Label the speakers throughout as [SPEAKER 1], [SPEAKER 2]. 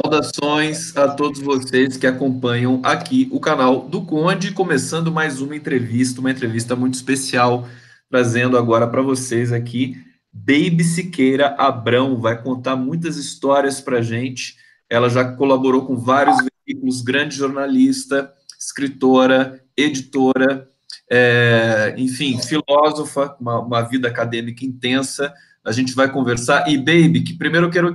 [SPEAKER 1] Saudações a todos vocês que acompanham aqui o canal do Conde, começando mais uma entrevista muito especial, trazendo agora para vocês aqui Baby Siqueira Abrão, vai contar muitas histórias para a gente. Ela já colaborou com vários veículos, grande jornalista, escritora, editora, enfim, filósofa, uma vida acadêmica intensa. A gente vai conversar. E, Baby, que primeiro eu quero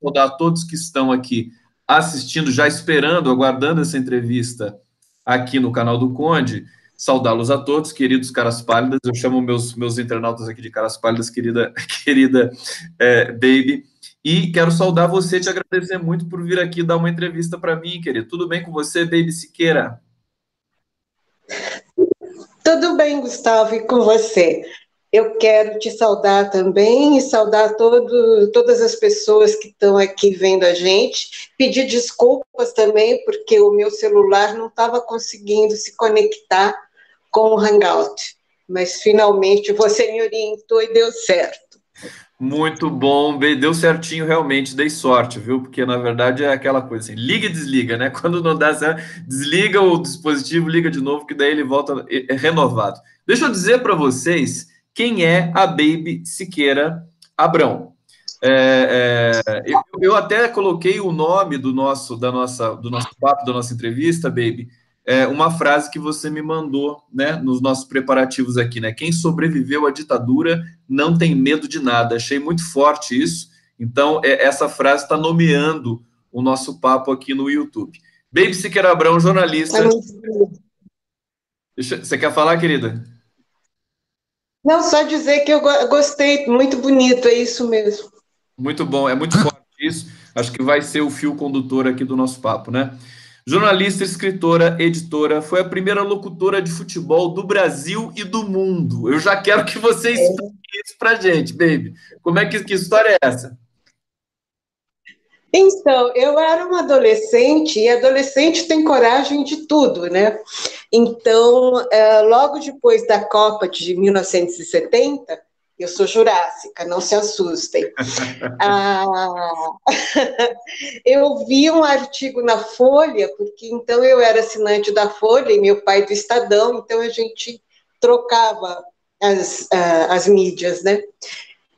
[SPEAKER 1] saudar a todos que estão aqui assistindo, já esperando, aguardando essa entrevista aqui no canal do Conde. Saudá-los a todos, queridos caras pálidas. Eu chamo meus internautas aqui de caras pálidas, querida Baby. E quero saudar você, te agradecer muito por vir aqui dar uma entrevista para mim, querido. Tudo bem com você, Baby Siqueira?
[SPEAKER 2] Tudo bem, Gustavo, e com você? Eu quero te saudar também e saudar todas as pessoas que estão aqui vendo a gente. Pedir desculpas também, porque o meu celular não estava conseguindo se conectar com o Hangout. Mas finalmente você me orientou e deu certo.
[SPEAKER 1] Muito bom, deu certinho realmente, dei sorte, viu? Porque na verdade é aquela coisa assim, liga e desliga, né? Quando não dá certo, desliga o dispositivo, liga de novo, que daí ele volta renovado. Deixa eu dizer para vocês quem é a Baby Siqueira Abrão. Eu até coloquei o nome do nosso papo, da nossa entrevista, Baby, uma frase que você me mandou, né, nos nossos preparativos aqui, né? Quem sobreviveu à ditadura não tem medo de nada. Achei muito forte isso. Então, essa frase está nomeando o nosso papo aqui no YouTube. Baby Siqueira Abrão,
[SPEAKER 2] É
[SPEAKER 1] jornalista.
[SPEAKER 2] muito...
[SPEAKER 1] Você quer falar, querida?
[SPEAKER 2] Não, só dizer que eu gostei, muito bonito, é isso mesmo.
[SPEAKER 1] Muito bom, é muito forte isso. Acho que vai ser o fio condutor aqui do nosso papo, né? Jornalista, escritora, editora, foi a primeira locutora de futebol do Brasil e do mundo. Eu já quero que você explique isso pra gente, baby. Como é que história é essa?
[SPEAKER 2] Então, eu era uma adolescente, e adolescente tem coragem de tudo, né? Então, logo depois da Copa de 1970, eu sou jurássica, não se assustem. Ah, eu vi um artigo na Folha, porque então eu era assinante da Folha e meu pai do Estadão, então a gente trocava as mídias, né?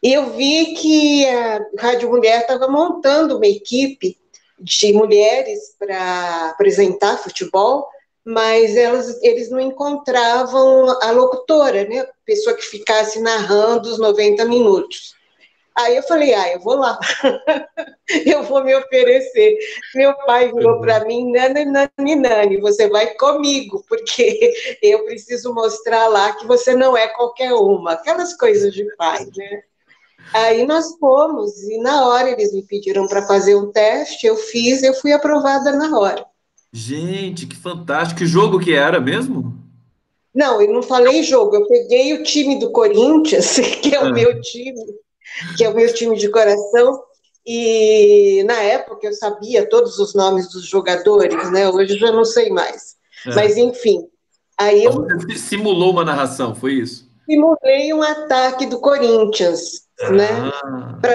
[SPEAKER 2] E eu vi que a Rádio Mulher estava montando uma equipe de mulheres para apresentar futebol, mas eles não encontravam a locutora, né? A pessoa que ficasse narrando os 90 minutos. Aí eu falei, eu vou lá, eu vou me oferecer. Meu pai virou para mim, nani, nani, nani, você vai comigo, porque eu preciso mostrar lá que você não é qualquer uma. Aquelas coisas de pai, né? Aí nós fomos, e na hora eles me pediram para fazer um teste, eu fiz, eu fui aprovada na hora.
[SPEAKER 1] Gente, que fantástico. Que jogo que era mesmo?
[SPEAKER 2] Não, eu não falei jogo, eu peguei o time do Corinthians, que é o
[SPEAKER 1] Ah,
[SPEAKER 2] meu time, que é o meu time de coração, e na época eu sabia todos os nomes dos jogadores, né? Hoje eu já não sei mais.
[SPEAKER 1] ah.
[SPEAKER 2] Mas enfim, aí eu
[SPEAKER 1] Você simulou uma narração, foi isso?
[SPEAKER 2] simulei um ataque do Corinthians, né?
[SPEAKER 1] Ah,
[SPEAKER 2] Para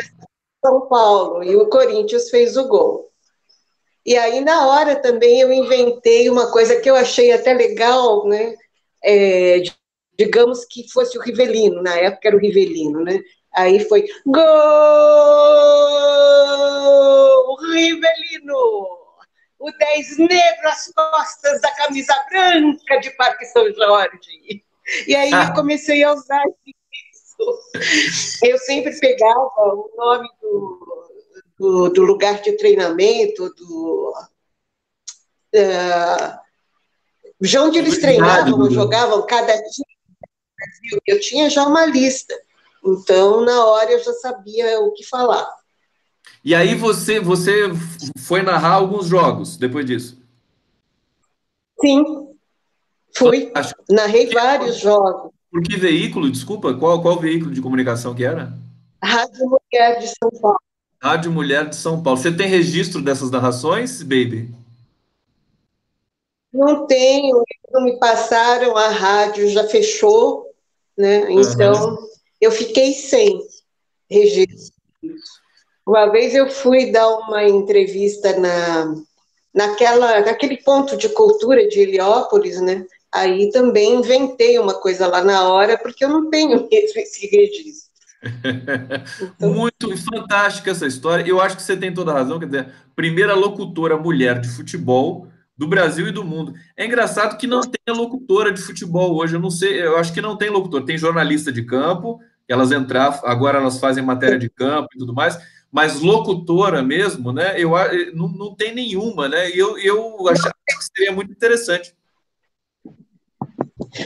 [SPEAKER 2] São Paulo, e o Corinthians fez o gol. E aí, na hora também, eu inventei uma coisa que eu achei até legal, né? É, digamos que fosse o Rivelino, na época era o Rivelino, né? Aí foi gol! Rivelino! O 10 negro às costas da camisa branca de Parque São Jorge. E aí eu comecei a usar isso. Eu sempre pegava o nome do lugar de treinamento, de onde eles
[SPEAKER 1] verdade,
[SPEAKER 2] treinavam,
[SPEAKER 1] Dudu.
[SPEAKER 2] jogavam cada time, eu tinha já uma lista. Então, na hora, eu já sabia o que falar.
[SPEAKER 1] E aí você foi narrar alguns jogos depois disso.
[SPEAKER 2] Sim, fui.
[SPEAKER 1] Fantástico.
[SPEAKER 2] Narrei
[SPEAKER 1] Que-
[SPEAKER 2] vários jogos.
[SPEAKER 1] Por que veículo? Desculpa, qual veículo de comunicação que era?
[SPEAKER 2] Rádio Mulher de São Paulo.
[SPEAKER 1] Rádio Mulher de São Paulo. Você tem registro dessas narrações, baby?
[SPEAKER 2] Não tenho, não me passaram, a rádio já fechou, né?
[SPEAKER 1] Aham.
[SPEAKER 2] Então, eu fiquei sem registro. Uma vez eu fui dar uma entrevista naquele ponto de cultura de Heliópolis, né? Aí também inventei uma coisa lá na hora, porque eu não tenho mesmo esse registro. Então,
[SPEAKER 1] Muito fantástica essa história. Eu acho que você tem toda a razão. Quer dizer, primeira locutora mulher de futebol do Brasil e do mundo. É engraçado que não tenha locutora de futebol hoje. Eu não sei, eu acho que não tem locutor. Tem jornalista de campo, elas entrar, agora elas fazem matéria de campo e tudo mais, mas locutora mesmo, né? Não tem nenhuma, né? E eu acho que seria muito interessante.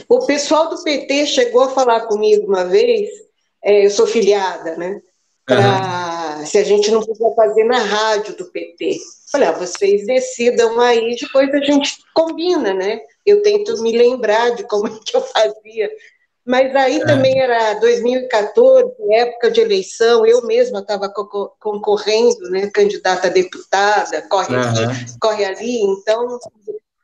[SPEAKER 2] o pessoal do PT chegou a falar comigo uma vez, eu sou filiada, né?
[SPEAKER 1] Aham.
[SPEAKER 2] Para se a gente não podia fazer na rádio do PT. Falei, vocês decidam aí, depois a gente combina, né? Eu tento me lembrar de como é que eu fazia. Mas aí também era 2014, época de eleição, eu mesma estava concorrendo, né? Candidata a deputada, corre aqui,
[SPEAKER 1] Aham.
[SPEAKER 2] corre ali, então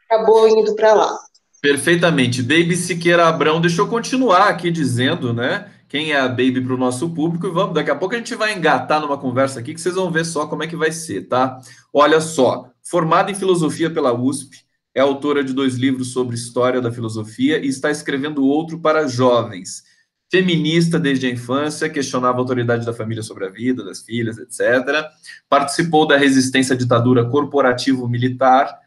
[SPEAKER 2] acabou indo para lá.
[SPEAKER 1] Perfeitamente. Baby Siqueira Abrão, deixa eu continuar aqui dizendo, né? Quem é a Baby para o nosso público, e vamos, daqui a pouco a gente vai engatar numa conversa aqui que vocês vão ver só como é que vai ser, tá? Olha só, formada em filosofia pela USP, é autora de 2 livros sobre história da filosofia e está escrevendo outro para jovens. Feminista desde a infância, questionava a autoridade da família sobre a vida, das filhas, etc. Participou da resistência à ditadura corporativo-militar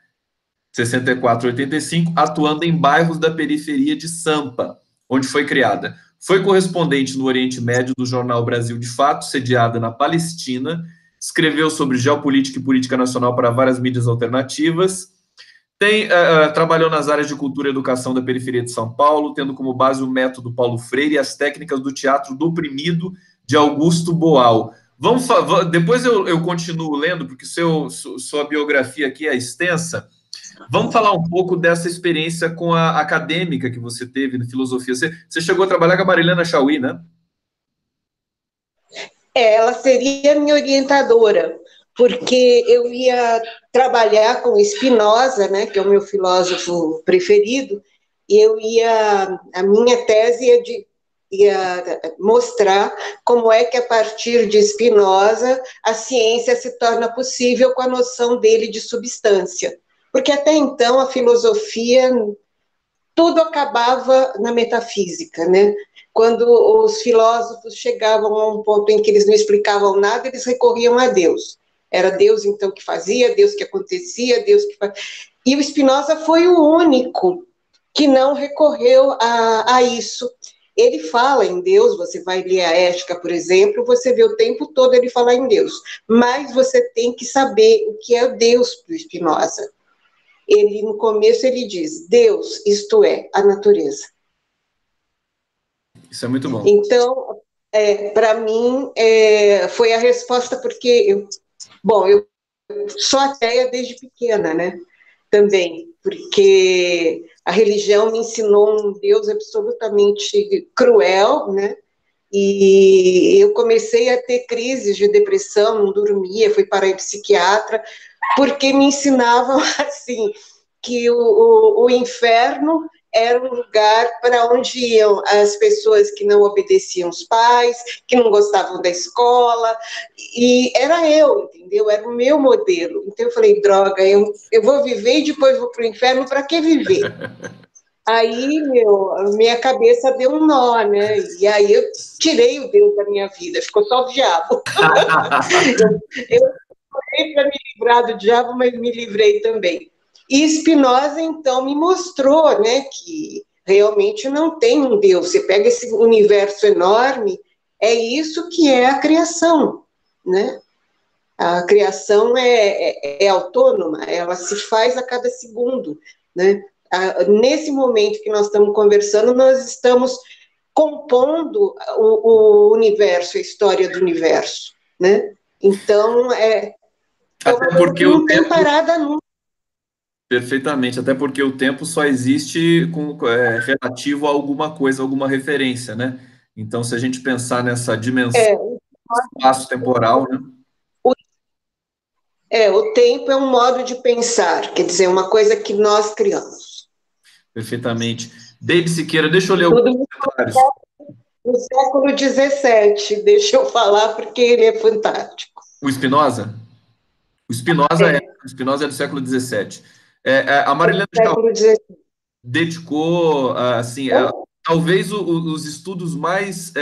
[SPEAKER 1] 64 a 85, atuando em bairros da periferia de Sampa, onde foi criada. Foi correspondente no Oriente Médio do jornal Brasil de Fato, sediada na Palestina, escreveu sobre geopolítica e política nacional para várias mídias alternativas, trabalhou nas áreas de cultura e educação da periferia de São Paulo, tendo como base o método Paulo Freire e as técnicas do teatro do oprimido de Augusto Boal. Depois eu continuo lendo, porque sua biografia aqui é extensa. Vamos falar um pouco dessa experiência com a acadêmica que você teve na filosofia. Você chegou a trabalhar com a Marilena Chauí, né?
[SPEAKER 2] Ela seria minha orientadora, porque eu ia trabalhar com Spinoza, né, que é o meu filósofo preferido, e a minha tese ia mostrar como é que a partir de Spinoza a ciência se torna possível com a noção dele de substância. Porque até então a filosofia tudo acabava na metafísica, né? Quando os filósofos chegavam a um ponto em que eles não explicavam nada, eles recorriam a Deus. Era Deus então que fazia, Deus que acontecia, Deus que fazia. E o Spinoza foi o único que não recorreu a isso. Ele fala em Deus, você vai ler a Ética, por exemplo, você vê o tempo todo ele falar em Deus, mas você tem que saber o que é Deus para o Spinoza. Ele, no começo, ele diz, Deus, isto é, a natureza.
[SPEAKER 1] Isso é muito bom.
[SPEAKER 2] Então, para mim, foi a resposta, porque eu sou ateia desde pequena, né? Também, porque a religião me ensinou um Deus absolutamente cruel, né? E eu comecei a ter crises de depressão, não dormia, fui parar em psiquiatra, porque me ensinavam assim, que o inferno era um lugar para onde iam as pessoas que não obedeciam os pais, que não gostavam da escola, e era eu, entendeu? Era o meu modelo. Então eu falei, droga, eu vou viver e depois vou para o inferno, para que viver? Aí, minha cabeça deu um nó, né? E aí eu tirei o Deus da minha vida, ficou só o diabo. Eu falei para me livrar do diabo, mas me livrei também. E Spinoza, então, me mostrou, né, que realmente não tem um Deus. Você pega esse universo enorme, é isso que é a criação, né? A criação é autônoma, ela se faz a cada segundo, né? Nesse momento que nós estamos conversando, nós estamos compondo o universo, a história do universo, né? Então, é
[SPEAKER 1] Até
[SPEAKER 2] uma coisa que
[SPEAKER 1] porque o
[SPEAKER 2] não tem
[SPEAKER 1] tempo,
[SPEAKER 2] parada nunca.
[SPEAKER 1] perfeitamente, até porque o tempo só existe relativo a alguma coisa, alguma referência, né? Então, se a gente pensar nessa dimensão
[SPEAKER 2] É,
[SPEAKER 1] espaço-temporal, né?
[SPEAKER 2] o, o tempo é um modo de pensar, quer dizer, uma coisa que nós criamos.
[SPEAKER 1] Perfeitamente. David Siqueira, deixa eu ler alguns
[SPEAKER 2] Tudo
[SPEAKER 1] comentários.
[SPEAKER 2] no século XVII, deixa eu falar, porque ele é fantástico.
[SPEAKER 1] O Spinoza?
[SPEAKER 2] É,
[SPEAKER 1] O Spinoza é do século XVII. A
[SPEAKER 2] é do
[SPEAKER 1] Marilena
[SPEAKER 2] século XIX.
[SPEAKER 1] dedicou, assim, talvez os estudos mais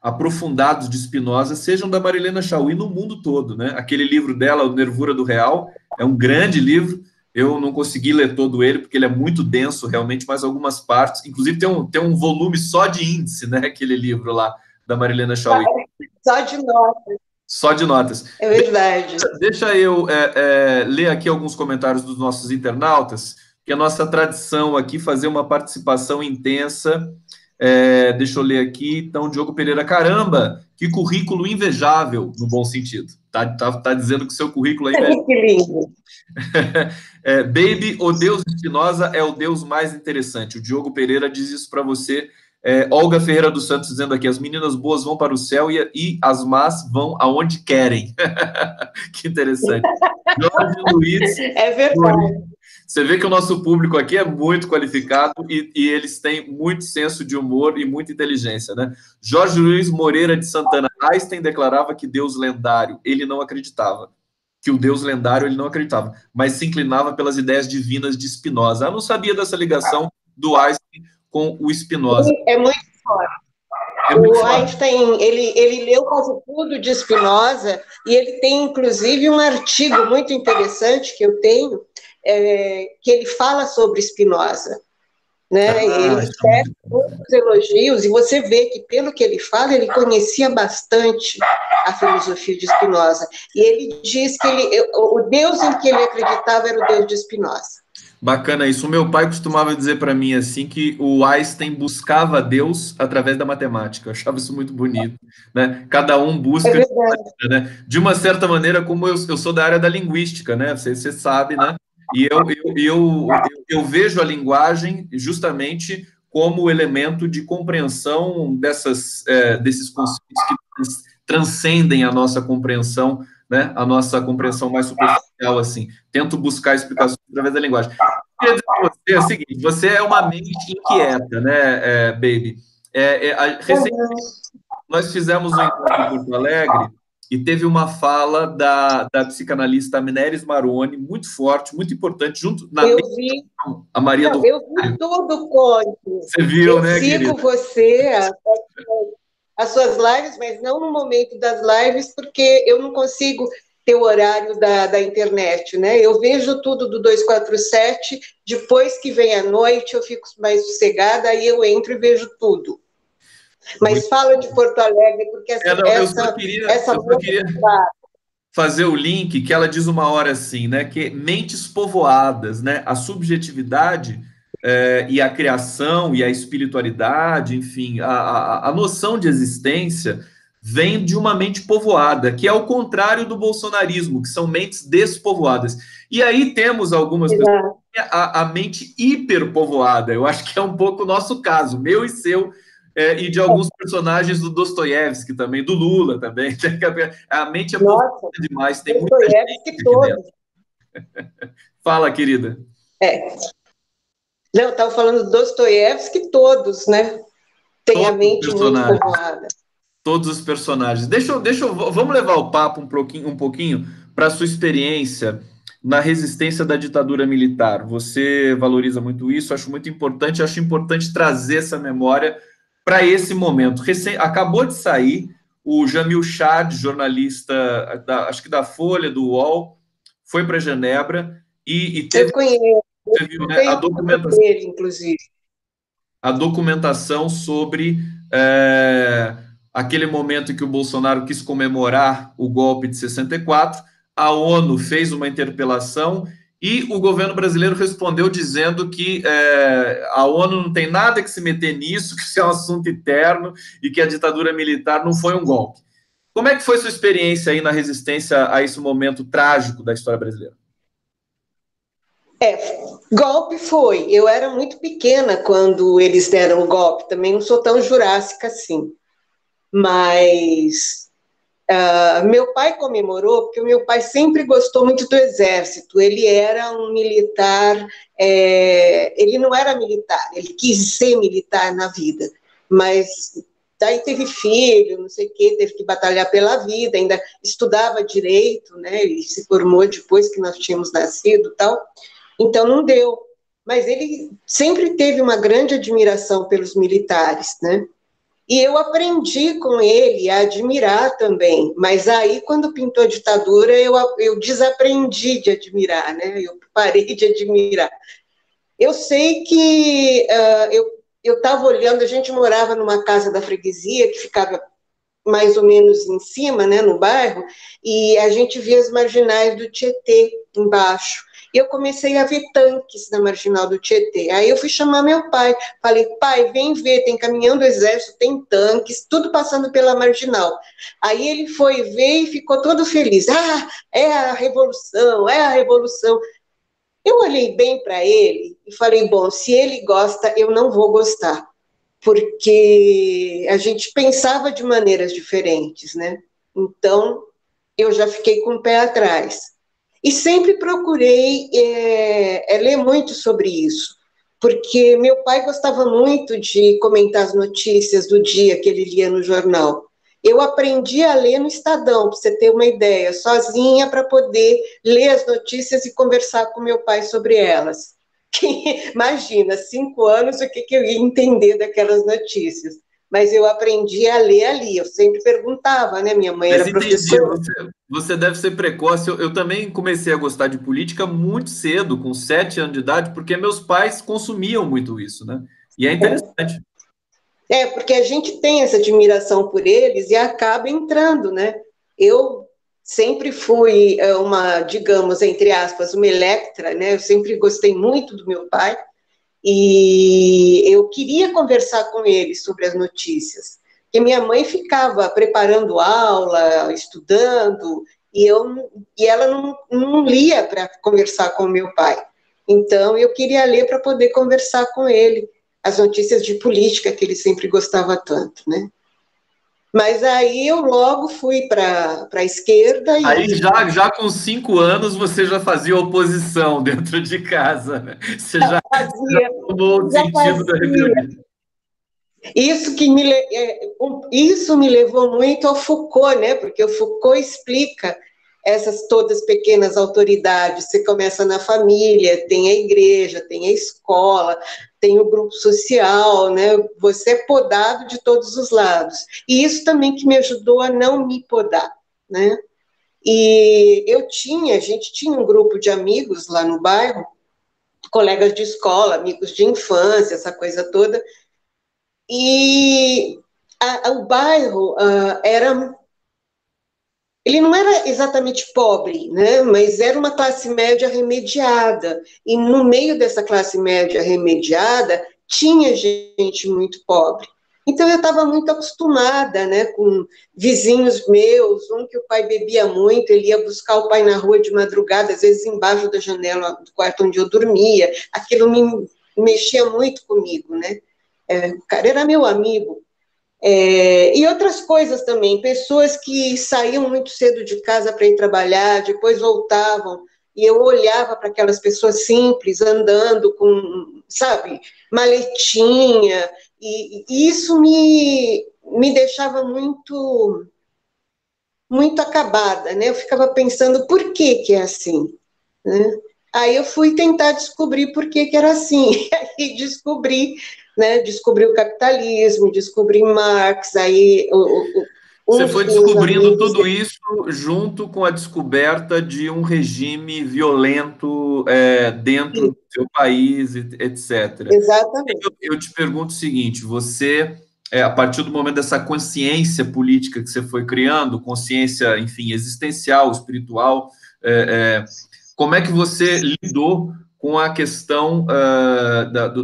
[SPEAKER 1] aprofundados de Spinoza sejam da Marilena Chauí no mundo todo, né? Aquele livro dela, O Nervura do Real, é um grande livro. Eu não consegui ler todo ele, porque ele é muito denso, realmente, mas algumas partes. Inclusive, tem um volume só de índice, né? Aquele livro lá, da Marilena Chauí,
[SPEAKER 2] Só de nota,
[SPEAKER 1] só de notas.
[SPEAKER 2] é verdade.
[SPEAKER 1] Deixa eu ler aqui alguns comentários dos nossos internautas, que é a nossa tradição aqui fazer uma participação intensa. Deixa eu ler aqui. Então, Diogo Pereira, caramba, que currículo invejável, no bom sentido. Tá dizendo que o seu currículo é invejável.
[SPEAKER 2] Que lindo.
[SPEAKER 1] Baby, o Deus Espinosa é o Deus mais interessante. O Diogo Pereira diz isso para você. Olga Ferreira dos Santos dizendo aqui: as meninas boas vão para o céu e as más vão aonde querem. Que interessante. Jorge Luiz,
[SPEAKER 2] É verdade.
[SPEAKER 1] você vê que o nosso público aqui é muito qualificado e eles têm muito senso de humor e muita inteligência, né? Jorge Luiz Moreira de Santana. Einstein declarava que Deus lendário, ele não acreditava. Que o Deus lendário ele não acreditava, mas se inclinava pelas ideias divinas de Spinoza. Eu não sabia dessa ligação do Einstein com o Spinoza.
[SPEAKER 2] É muito forte.
[SPEAKER 1] É muito
[SPEAKER 2] O
[SPEAKER 1] forte.
[SPEAKER 2] Einstein, ele leu quase tudo de Spinoza e ele tem, inclusive, um artigo muito interessante que eu tenho, que ele fala sobre Spinoza, né? Ele
[SPEAKER 1] Isso é
[SPEAKER 2] faz
[SPEAKER 1] muito
[SPEAKER 2] muitos elogios e você vê que, pelo que ele fala, ele conhecia bastante a filosofia de Spinoza. E ele diz que o Deus em que ele acreditava era o Deus de Spinoza.
[SPEAKER 1] bacana isso. O meu pai costumava dizer para mim assim que o Einstein buscava Deus através da matemática. Eu achava isso muito bonito, né? Cada um
[SPEAKER 2] É
[SPEAKER 1] busca de uma
[SPEAKER 2] verdade.
[SPEAKER 1] maneira, né? De uma certa maneira, como eu sou da área da linguística, né? Você sabe, né? E eu vejo a linguagem justamente como elemento de compreensão desses conceitos que transcendem a nossa compreensão, né? A nossa compreensão mais superficial, assim. Tento buscar explicações através da linguagem. Queria dizer para você o seguinte: você é uma mente inquieta, né, Baby? Recentemente nós fizemos um encontro em Porto Alegre e teve uma fala da psicanalista Mineres Maroni, muito forte, muito importante, junto na
[SPEAKER 2] Eu vi,
[SPEAKER 1] a Maria
[SPEAKER 2] não,
[SPEAKER 1] do
[SPEAKER 2] eu vi
[SPEAKER 1] Rosário.
[SPEAKER 2] tudo, Conde.
[SPEAKER 1] Você viu,
[SPEAKER 2] Eu
[SPEAKER 1] né,
[SPEAKER 2] sigo
[SPEAKER 1] querida?
[SPEAKER 2] você, as suas lives, mas não no momento das lives, porque eu não consigo ter o horário da internet, né? Eu vejo tudo do 247, depois que vem a noite eu fico mais sossegada, aí eu entro e vejo tudo.
[SPEAKER 1] Muito.
[SPEAKER 2] Mas fala de Porto Alegre, porque
[SPEAKER 1] Não,
[SPEAKER 2] essa
[SPEAKER 1] eu só
[SPEAKER 2] moça,
[SPEAKER 1] queria fazer o link que ela diz uma hora assim, né? Que mentes povoadas, né? A subjetividade e a criação e a espiritualidade, enfim, a noção de existência vem de uma mente povoada, que é o contrário do bolsonarismo, que são mentes despovoadas. E aí temos algumas pessoas que têm a mente hiperpovoada. Eu acho que é um pouco o nosso caso, meu e seu, e de alguns personagens do Dostoiévski também, do Lula também. A mente é povoada
[SPEAKER 2] nossa,
[SPEAKER 1] demais, tem muita
[SPEAKER 2] Dostoiévski
[SPEAKER 1] gente aqui dentro.
[SPEAKER 2] todos.
[SPEAKER 1] Fala, querida.
[SPEAKER 2] É. Não, eu estava falando do Dostoiévski todos, né? Tem a
[SPEAKER 1] Todos os
[SPEAKER 2] mente muito
[SPEAKER 1] personagens.
[SPEAKER 2] povoada.
[SPEAKER 1] Todos os personagens. Vamos levar o papo um pouquinho para a sua experiência na resistência da ditadura militar. Você valoriza muito isso, acho muito importante, acho importante trazer essa memória para esse momento. Acabou de sair o Jamil Chad, jornalista, acho que da Folha, do UOL, foi para Genebra e
[SPEAKER 2] Eu
[SPEAKER 1] teve,
[SPEAKER 2] conheço,
[SPEAKER 1] você viu, né,
[SPEAKER 2] tenho foto dele, inclusive.
[SPEAKER 1] a documentação sobre é, aquele momento em que o Bolsonaro quis comemorar o golpe de 64. A ONU fez uma interpelação e o governo brasileiro respondeu dizendo que a ONU não tem nada que se meter nisso, que isso é um assunto interno e que a ditadura militar não foi um golpe. Como é que foi sua experiência aí na resistência a esse momento trágico da história brasileira?
[SPEAKER 2] É, golpe foi. Eu era muito pequena quando eles deram o golpe. Também não sou tão jurássica assim. Mas meu pai comemorou porque o meu pai sempre gostou muito do exército. Ele era um militar. Ele não era militar. Ele quis ser militar na vida, mas daí teve filho, não sei o quê, teve que batalhar pela vida, ainda estudava direito, né? E se formou depois que nós tínhamos nascido e tal. Então não deu. Mas ele sempre teve uma grande admiração pelos militares, né? E eu aprendi com ele a admirar também, mas aí, quando pintou a ditadura, eu desaprendi de admirar, né? Eu parei de admirar. Eu sei que eu estava olhando, a gente morava numa casa da freguesia, que ficava mais ou menos em cima, né, no bairro, e a gente via as marginais do Tietê embaixo. E eu comecei a ver tanques na marginal do Tietê. Aí eu fui chamar meu pai. Falei, pai, vem ver, tem caminhão do exército, tem tanques, tudo passando pela marginal. Aí ele foi ver e ficou todo feliz. Ah, é a revolução, é a revolução. Eu olhei bem para ele e falei, bom, se ele gosta, eu não vou gostar, porque a gente pensava de maneiras diferentes, né? Então, eu já fiquei com o pé atrás. E sempre procurei ler muito sobre isso, porque meu pai gostava muito de comentar as notícias do dia que ele lia no jornal. Eu aprendi a ler no Estadão, para você ter uma ideia, sozinha para poder ler as notícias e conversar com meu pai sobre elas. Imagina, 5 anos, o que eu ia entender daquelas notícias? Mas eu aprendi a ler ali, eu sempre perguntava, né? Minha mãe
[SPEAKER 1] Mas
[SPEAKER 2] era
[SPEAKER 1] entendi,
[SPEAKER 2] professora.
[SPEAKER 1] você deve ser precoce. Eu também comecei a gostar de política muito cedo, com 7 anos de idade, porque meus pais consumiam muito isso, né? E é interessante.
[SPEAKER 2] Porque a gente tem essa admiração por eles e acaba entrando, né? Eu sempre fui uma, digamos, entre aspas, uma Electra, né? Eu sempre gostei muito do meu pai e eu queria conversar com ele sobre as notícias, porque minha mãe ficava preparando aula, estudando, e ela não lia para conversar com o meu pai. Então, eu queria ler para poder conversar com ele as notícias de política que ele sempre gostava tanto, né? Mas aí eu logo fui para a esquerda
[SPEAKER 1] Aí
[SPEAKER 2] e
[SPEAKER 1] já com 5 anos você já fazia oposição dentro de casa, né? Você já
[SPEAKER 2] fazia,
[SPEAKER 1] tomou o
[SPEAKER 2] já
[SPEAKER 1] sentido da
[SPEAKER 2] fazia.
[SPEAKER 1] rebelião.
[SPEAKER 2] Isso me levou muito ao Foucault, né? Porque o Foucault explica essas todas pequenas autoridades. Você começa na família, tem a igreja, tem a escola, tem o grupo social, né? Você é podado de todos os lados. E isso também que me ajudou a não me podar, né? E a gente tinha um grupo de amigos lá no bairro, colegas de escola, amigos de infância, essa coisa toda, e o bairro ele não era exatamente pobre, né? Mas era uma classe média remediada. E no meio dessa classe média remediada, tinha gente muito pobre. Então eu estava muito acostumada, né, com vizinhos meus, um que o pai bebia muito, ele ia buscar o pai na rua de madrugada, às vezes embaixo da janela do quarto onde eu dormia. Aquilo me mexia muito comigo, né? O cara era meu amigo. E outras coisas também, pessoas que saíam muito cedo de casa para ir trabalhar, depois voltavam, e eu olhava para aquelas pessoas simples, andando com, sabe, maletinha, e isso me deixava muito, muito acabada, né? Eu ficava pensando, por que que é assim, né? Aí eu fui tentar descobrir por que que era assim, e descobri, né? Descobri o capitalismo, descobri Marx, aí um
[SPEAKER 1] Você
[SPEAKER 2] dos
[SPEAKER 1] foi
[SPEAKER 2] meus
[SPEAKER 1] descobrindo
[SPEAKER 2] amigos...
[SPEAKER 1] tudo isso junto com a descoberta de um regime violento dentro do seu país, etc.
[SPEAKER 2] Exatamente.
[SPEAKER 1] Eu te pergunto o seguinte: você, a partir do momento dessa consciência política que você foi criando, consciência, enfim, existencial, espiritual, como é que você lidou com a questão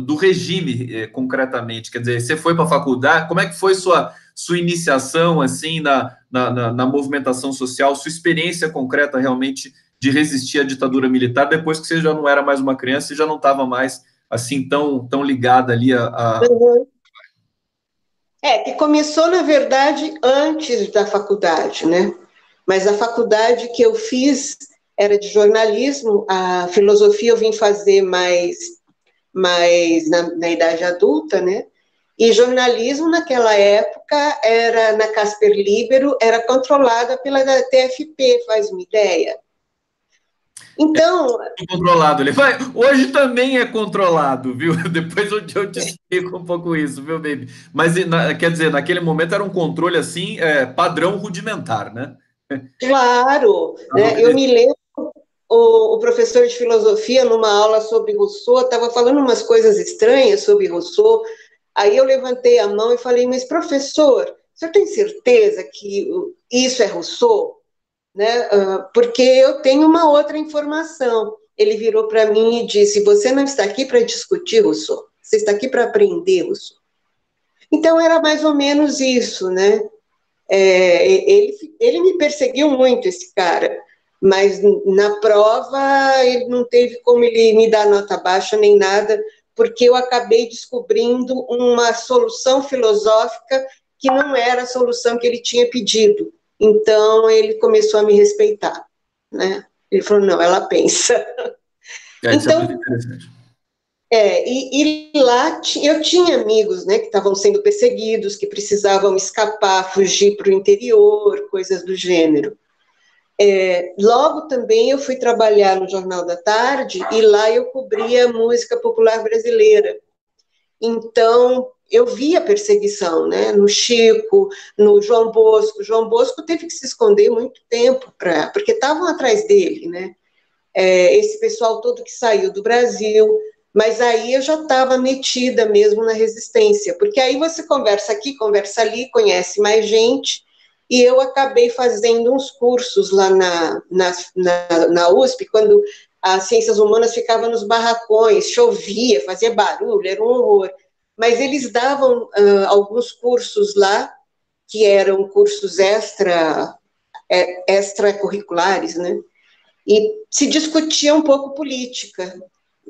[SPEAKER 1] do regime, concretamente? Quer dizer, você foi para a faculdade, como é que foi sua iniciação, assim, na movimentação social, sua experiência concreta, realmente, de resistir à ditadura militar, depois que você já não era mais uma criança e já não estava mais, assim, tão ligada ali a...
[SPEAKER 2] Uhum. Que começou, na verdade, antes da faculdade, né? Mas a faculdade que eu fiz era de jornalismo, a filosofia eu vim fazer mais na idade adulta, né? E jornalismo, naquela época, era na Casper Libero, era controlada pela TFP, faz uma ideia. Então...
[SPEAKER 1] Controlado, ele vai. Hoje também é controlado, viu? Depois eu te explico um pouco isso, viu, baby? Mas quer dizer, naquele momento era um controle assim, padrão rudimentar, né?
[SPEAKER 2] Claro, né? Eu me lembro, o professor de filosofia, numa aula sobre Rousseau, estava falando umas coisas estranhas sobre Rousseau. Aí eu levantei a mão e falei, mas professor, o senhor tem certeza que isso é Rousseau? Né? Porque eu tenho uma outra informação. Ele virou para mim e disse, você não está aqui para discutir Rousseau, você está aqui para aprender Rousseau. Então era mais ou menos isso, né? Ele me perseguiu muito, esse cara, mas na prova ele não teve como ele me dar nota baixa nem nada, porque eu acabei descobrindo uma solução filosófica que não era a solução que ele tinha pedido. Então ele começou a me respeitar, né? Ele falou, não, ela pensa.
[SPEAKER 1] Isso é muito
[SPEAKER 2] Então,
[SPEAKER 1] interessante.
[SPEAKER 2] e lá eu tinha amigos, né, que estavam sendo perseguidos, que precisavam escapar, fugir para o interior, coisas do gênero. Logo também eu fui trabalhar no Jornal da Tarde e lá eu cobria música popular brasileira. Então eu via perseguição, né, no Chico, no João Bosco. João Bosco teve que se esconder muito tempo porque estavam atrás dele, né? Esse pessoal todo que saiu do Brasil. Mas aí eu já estava metida mesmo na resistência, porque aí você conversa aqui, conversa ali, conhece mais gente, e eu acabei fazendo uns cursos lá na USP, quando as ciências humanas ficavam nos barracões, chovia, fazia barulho, era um horror. Mas eles davam alguns cursos lá, que eram cursos extracurriculares, né? E se discutia um pouco política.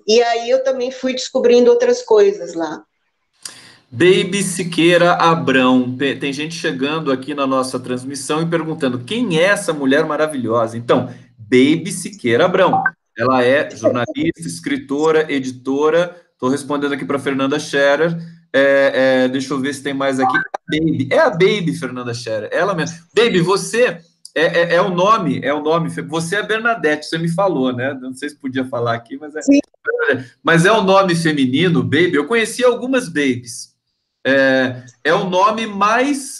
[SPEAKER 2] E aí eu também fui descobrindo outras coisas lá.
[SPEAKER 1] Baby Siqueira Abrão. Tem gente chegando aqui na nossa transmissão e perguntando quem é essa mulher maravilhosa. Então, Baby Siqueira Abrão. Ela é jornalista, escritora, editora. Estou respondendo aqui para Fernanda Scherer. Deixa eu ver se tem mais aqui. Baby. É a Baby Fernanda Scherer. Ela mesma. Baby, você é o nome, é o nome. Você é Bernadette, você me falou, né? Não sei se podia falar aqui,
[SPEAKER 2] Sim.
[SPEAKER 1] Mas é o nome feminino, Baby. Eu conheci algumas babies. É o nome mais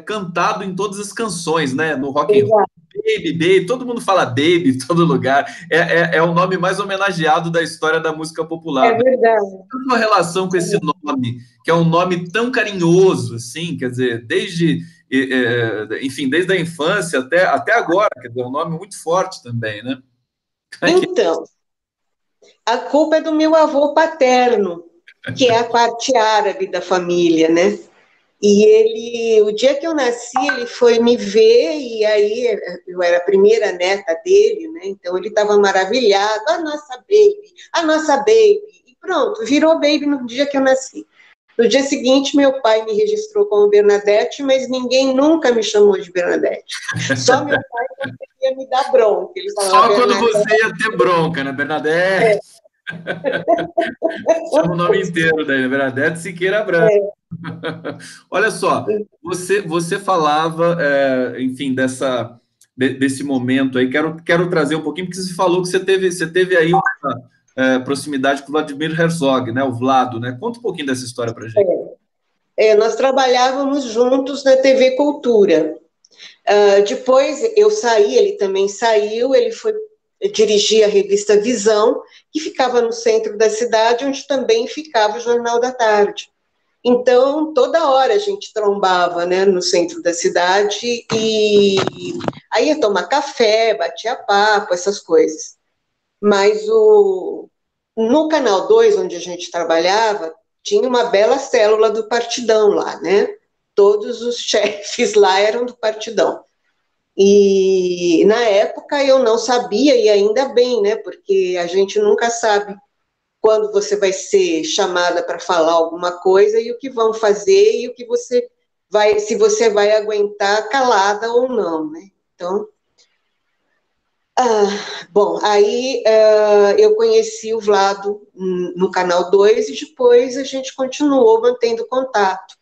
[SPEAKER 1] cantado em todas as canções, né? No rock and roll. Baby, baby, todo mundo fala baby em todo lugar. É o nome mais homenageado da história da música popular.
[SPEAKER 2] É verdade.
[SPEAKER 1] Tem uma relação com esse nome, que é um nome tão carinhoso, assim, quer dizer, enfim, desde a infância até agora, quer dizer, é um nome muito forte também, né?
[SPEAKER 2] Então, a culpa é do meu avô paterno, que é a parte árabe da família, né? E ele, o dia que eu nasci, ele foi me ver, e aí eu era a primeira neta dele, né? Então ele estava maravilhado, a nossa baby, a nossa baby. E pronto, virou baby no dia que eu nasci. No dia seguinte, meu pai me registrou como Bernadette, mas ninguém nunca me chamou de Bernadette. Só meu pai conseguia me dar bronca. Ele falava,
[SPEAKER 1] Só quando você ia ter bronca, né, Bernadette? Chama o nome inteiro daí, Bernadette Siqueira Abrão. Olha só, você falava, enfim, desse momento aí. Quero trazer um pouquinho, porque você falou que você teve aí uma proximidade com o Vladimir Herzog, né? O Vlado, né? Conta um pouquinho dessa história para gente.
[SPEAKER 2] Nós trabalhávamos juntos na TV Cultura. Depois eu saí, ele também saiu, ele foi dirigir a revista Visão, que ficava no centro da cidade, onde também ficava o Jornal da Tarde. Então, toda hora a gente trombava, né, no centro da cidade e aí ia tomar café, batia papo, essas coisas. Mas no Canal 2, onde a gente trabalhava, tinha uma bela célula do Partidão lá, né? Todos os chefes lá eram do Partidão. E na época eu não sabia, e ainda bem, né? Porque a gente nunca sabe quando você vai ser chamada para falar alguma coisa e o que vão fazer e o que você vai, se você vai aguentar calada ou não, né? Então, Bom, aí eu conheci o Vlado no Canal 2 e depois a gente continuou mantendo contato.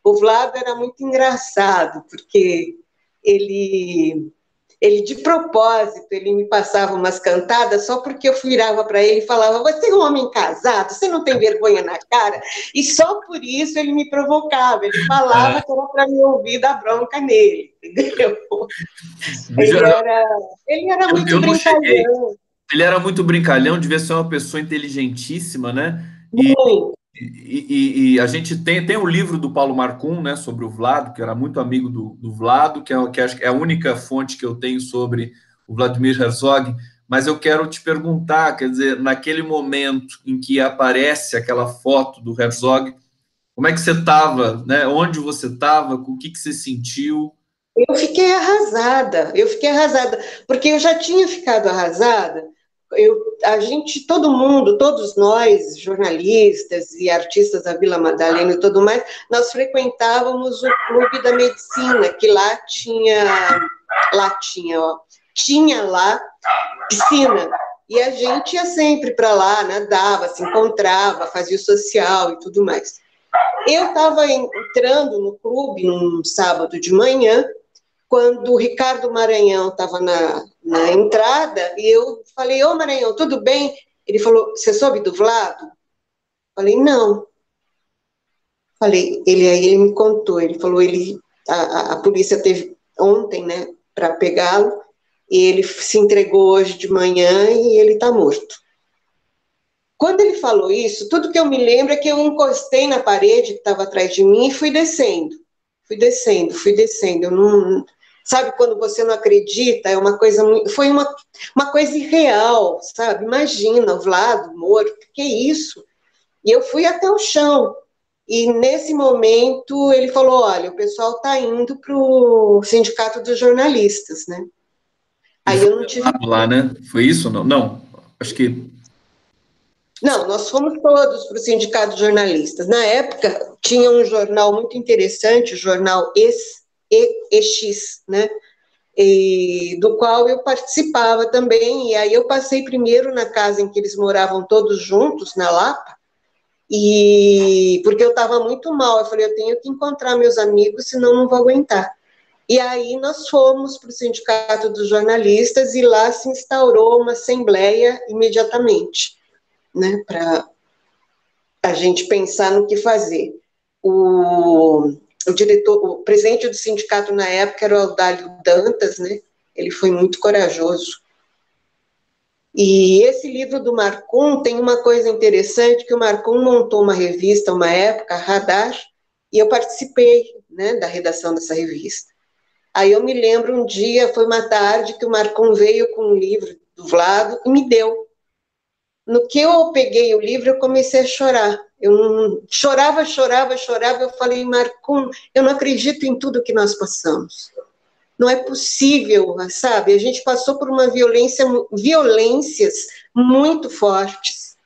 [SPEAKER 2] O Vlado era muito engraçado, porque ele, ele de propósito, ele me passava umas cantadas só porque eu virava para ele e falava: você é um homem casado, você não tem vergonha na cara? E só por isso ele me provocava, ele falava que era para me ouvir dar bronca nele, entendeu? Ele era, ele era muito
[SPEAKER 1] eu não cheguei.
[SPEAKER 2] brincalhão.
[SPEAKER 1] Ele era muito brincalhão, devia ser uma pessoa inteligentíssima, né?
[SPEAKER 2] Muito.
[SPEAKER 1] E a gente tem o livro do Paulo Marcum, né, sobre o Vlado, que era muito amigo do Vlado, que acho que é a única fonte que eu tenho sobre o Vladimir Herzog. Mas eu quero te perguntar, quer dizer, naquele momento em que aparece aquela foto do Herzog, como é que você estava, né? Onde você estava, o que você sentiu?
[SPEAKER 2] Eu fiquei arrasada, porque eu já tinha ficado arrasada. A gente, todo mundo, todos nós, jornalistas e artistas da Vila Madalena e tudo mais, nós frequentávamos o Clube da Medicina, que tinha lá piscina. E a gente ia sempre para lá, nadava, se encontrava, fazia o social e tudo mais. Eu estava entrando no clube num sábado de manhã, quando o Ricardo Maranhão estava na entrada, e eu falei: ô Maranhão, tudo bem? Ele falou: você soube do Vlado? Falei: não. Aí ele me contou, ele falou: a polícia teve ontem, né, para pegá-lo, e ele se entregou hoje de manhã e ele está morto. Quando ele falou isso, tudo que eu me lembro é que eu encostei na parede que estava atrás de mim e fui descendo. Fui descendo. Eu não, sabe, quando você não acredita, é uma coisa, foi uma coisa irreal, sabe? Imagina, o Vlado morto, que é isso? E eu fui até o chão. E nesse momento ele falou: olha, o pessoal está indo para o Sindicato dos Jornalistas, né?
[SPEAKER 1] Ele
[SPEAKER 2] Aí
[SPEAKER 1] foi
[SPEAKER 2] eu não tive.
[SPEAKER 1] lá, né? Foi isso? Não, não. Acho que
[SPEAKER 2] Não, nós fomos todos para o Sindicato de Jornalistas. Na época, tinha um jornal muito interessante, o jornal EX, né? Do qual eu participava também. E aí eu passei primeiro na casa em que eles moravam todos juntos, na Lapa, e porque eu estava muito mal. Eu falei: eu tenho que encontrar meus amigos, senão não vou aguentar. E aí nós fomos para o Sindicato dos Jornalistas e lá se instaurou uma assembleia imediatamente, né, para a gente pensar no que fazer. O presidente do sindicato na época era o Aldálio Dantas, né? Ele foi muito corajoso. E esse livro do Marcum tem uma coisa interessante, que o Marcum montou uma revista, uma época, Radar, e eu participei, né, da redação dessa revista. Aí eu me lembro um dia, foi uma tarde, que o Marcum veio com um livro do Vlado e me deu. No que eu peguei o livro, eu comecei a chorar. Eu chorava. Eu falei: Marcum, eu não acredito em tudo que nós passamos. Não é possível, sabe? A gente passou por uma violências muito fortes,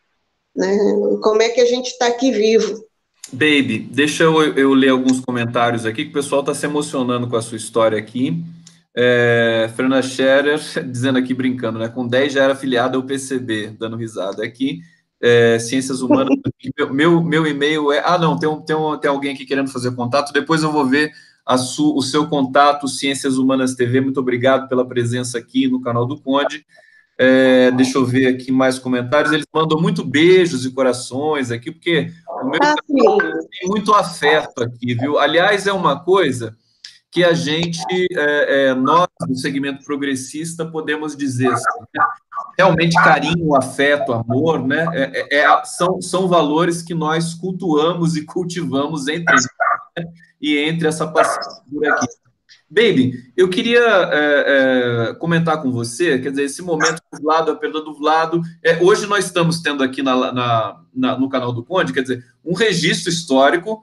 [SPEAKER 2] né? Como é que a gente está aqui vivo?
[SPEAKER 1] Baby, deixa eu ler alguns comentários aqui, que o pessoal está se emocionando com a sua história aqui. Fernanda Scherer, dizendo aqui, brincando, né? Com 10 já era afiliada ao PCB, dando risada aqui. Ciências Humanas, meu e-mail é... Ah, não, tem alguém aqui querendo fazer contato, depois eu vou ver o seu contato, Ciências Humanas TV, muito obrigado pela presença aqui no canal do Conde. Deixa eu ver aqui mais comentários. Eles mandam muito beijos e corações aqui, porque o meu canal tem muito afeto aqui, viu? Aliás, é uma coisa que a gente, nós, do segmento progressista, podemos dizer assim, né? Realmente carinho, afeto, amor, né? São valores que nós cultuamos e cultivamos entre nós, né? E entre essa passagem por aqui. Baby, eu queria comentar com você, quer dizer, esse momento do Vlado, a perda do Vlado. Hoje nós estamos tendo aqui no canal do Conde, quer dizer, um registro histórico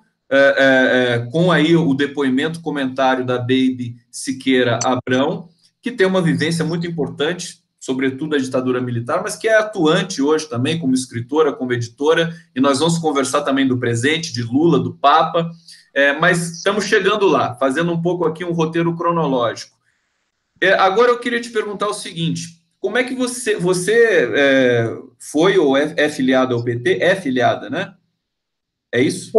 [SPEAKER 1] com aí o depoimento, comentário da Baby Siqueira Abrão, que tem uma vivência muito importante, sobretudo a ditadura militar, mas que é atuante hoje também como escritora, como editora, e nós vamos conversar também do presente, de Lula, do Papa. Mas estamos chegando lá, fazendo um pouco aqui um roteiro cronológico. Agora eu queria te perguntar o seguinte: como é que você foi ou é filiado ao PT? É filiada, né? É isso?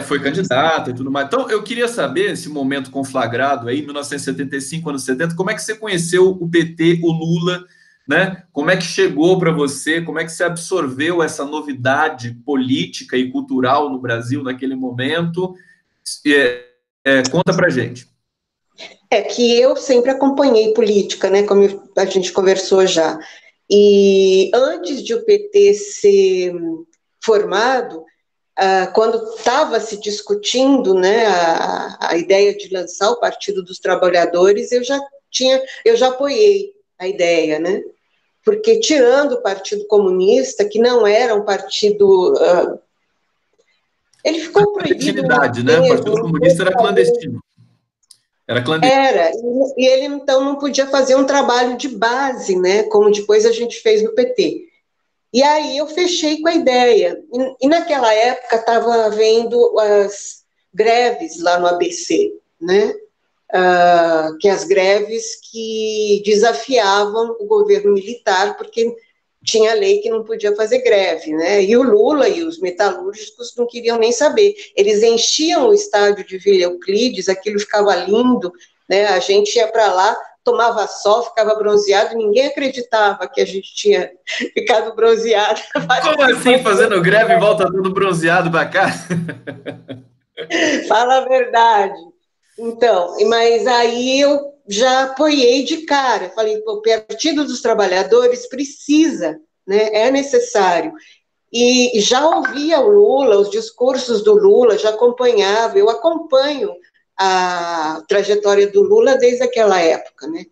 [SPEAKER 1] Foi candidata e tudo mais. Então, eu queria saber, esse momento conflagrado aí, 1975, anos 70, como é que você conheceu o PT, o Lula, né? Como é que chegou para você? Como é que você absorveu essa novidade política e cultural no Brasil naquele momento? Conta para gente.
[SPEAKER 2] É que eu sempre acompanhei política, né, como a gente conversou já. E antes de o PT ser formado, quando estava se discutindo, né, a ideia de lançar o Partido dos Trabalhadores, eu já apoiei a ideia, né? Porque tirando o Partido Comunista, que não era um partido, ele ficou proibido um
[SPEAKER 1] Clandestinidade, né? O Partido Comunista era clandestino. Era clandestino.
[SPEAKER 2] Era, e ele então não podia fazer um trabalho de base, né, como depois a gente fez no PT. E aí eu fechei com a ideia. E naquela época estava havendo as greves lá no ABC, né? Que as greves que desafiavam o governo militar, porque tinha lei que não podia fazer greve, né? E o Lula e os metalúrgicos não queriam nem saber. Eles enchiam o estádio de Vila Euclides, aquilo ficava lindo, né? A gente ia para lá, tomava sol, ficava bronzeado, ninguém acreditava que a gente tinha ficado bronzeado.
[SPEAKER 1] Como assim, fazendo greve e volta todo bronzeado para cá?
[SPEAKER 2] Fala a verdade. Então, mas aí eu já apoiei de cara. Falei, o Partido dos Trabalhadores precisa, né? É necessário. E já ouvia o Lula, os discursos do Lula, já acompanhava. Eu acompanho a trajetória do Lula desde aquela época, né?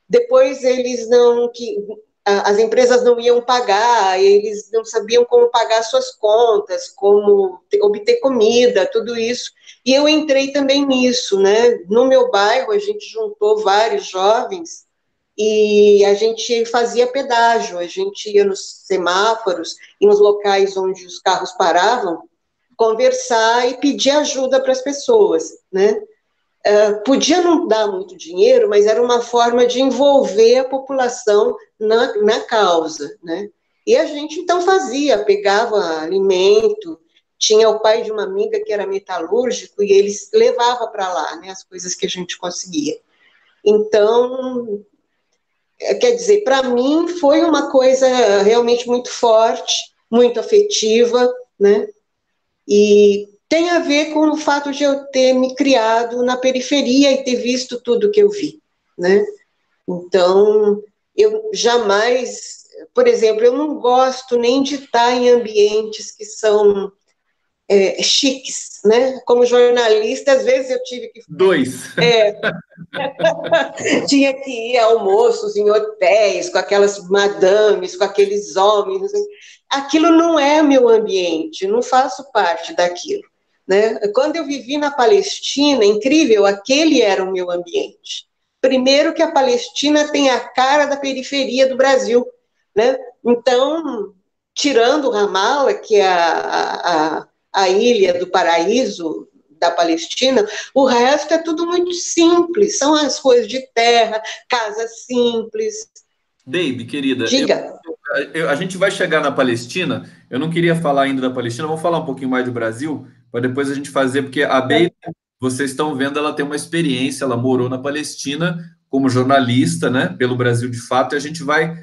[SPEAKER 2] Depois eles não que as empresas não iam pagar, eles não sabiam como pagar suas contas, como obter comida, tudo isso. E eu entrei também nisso, né? No meu bairro a gente juntou vários jovens e a gente fazia pedágio, a gente ia nos semáforos e nos locais onde os carros paravam, conversar e pedir ajuda para as pessoas, né? Podia não dar muito dinheiro, mas era uma forma de envolver a população na causa, né? E a gente então fazia, pegava alimento, tinha o pai de uma amiga que era metalúrgico e ele levava para lá, né, as coisas que a gente conseguia. Então, quer dizer, para mim foi uma coisa realmente muito forte, muito afetiva, né? E tem a ver com o fato de eu ter me criado na periferia e ter visto tudo que eu vi, né? Então, eu jamais, por exemplo, eu não gosto nem de estar em ambientes que são chiques, né? Como jornalista, às vezes eu tive que... tinha que ir a almoços em hotéis, com aquelas madames, com aqueles homens. Aquilo não é meu ambiente, não faço parte daquilo. Né? Quando eu vivi na Palestina, incrível, aquele era o meu ambiente. Primeiro que a Palestina tem a cara da periferia do Brasil. Né? Então, tirando Ramallah, que é a ilha do paraíso da Palestina, o resto é tudo muito simples, são as ruas de terra, casas simples.
[SPEAKER 1] Baby, querida,
[SPEAKER 2] Diga.
[SPEAKER 1] a gente vai chegar na Palestina. Eu não queria falar ainda da Palestina, vamos falar um pouquinho mais do Brasil, para depois a gente fazer, porque a Baby, vocês estão vendo, ela tem uma experiência, ela morou na Palestina como jornalista, né, pelo Brasil de fato, e a gente vai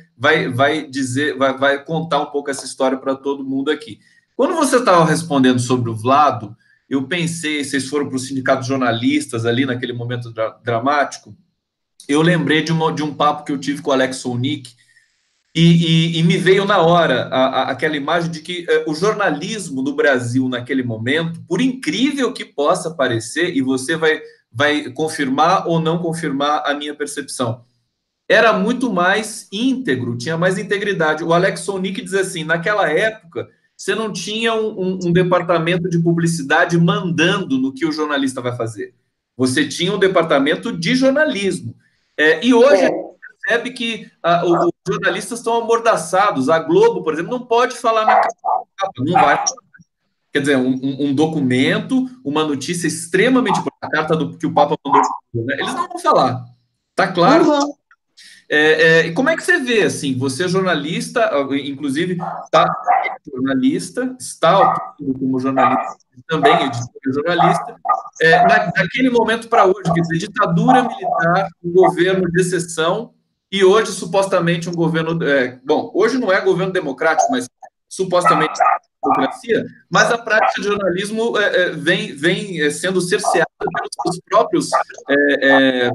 [SPEAKER 1] contar um pouco essa história para todo mundo aqui. Quando você estava respondendo sobre o Vlado, eu pensei, vocês foram para o sindicato de jornalistas ali naquele momento dramático, eu lembrei de um papo que eu tive com o Alex Sonic, e me veio na hora aquela imagem de que o jornalismo no Brasil naquele momento, por incrível que possa parecer, e você vai confirmar ou não confirmar a minha percepção, era muito mais íntegro, tinha mais integridade. O Alex Sonic diz assim, naquela época, você não tinha um departamento de publicidade mandando no que o jornalista vai fazer. Você tinha um departamento de jornalismo. E hoje percebe que os jornalistas estão amordaçados. A Globo, por exemplo, não pode falar na capa, não vai. Quer dizer, um documento, uma notícia extremamente importante, a carta que o Papa mandou, né? Eles não vão falar. Tá claro? E como é que você vê, assim, você é jornalista, inclusive, tá, jornalista, está atuando como jornalista, também editor e jornalista, naquele momento para hoje, quer dizer, ditadura militar, um governo de exceção, e hoje, supostamente, um governo, bom, hoje não é governo democrático, mas supostamente democracia, mas a prática de jornalismo vem sendo cerceada pelos seus próprios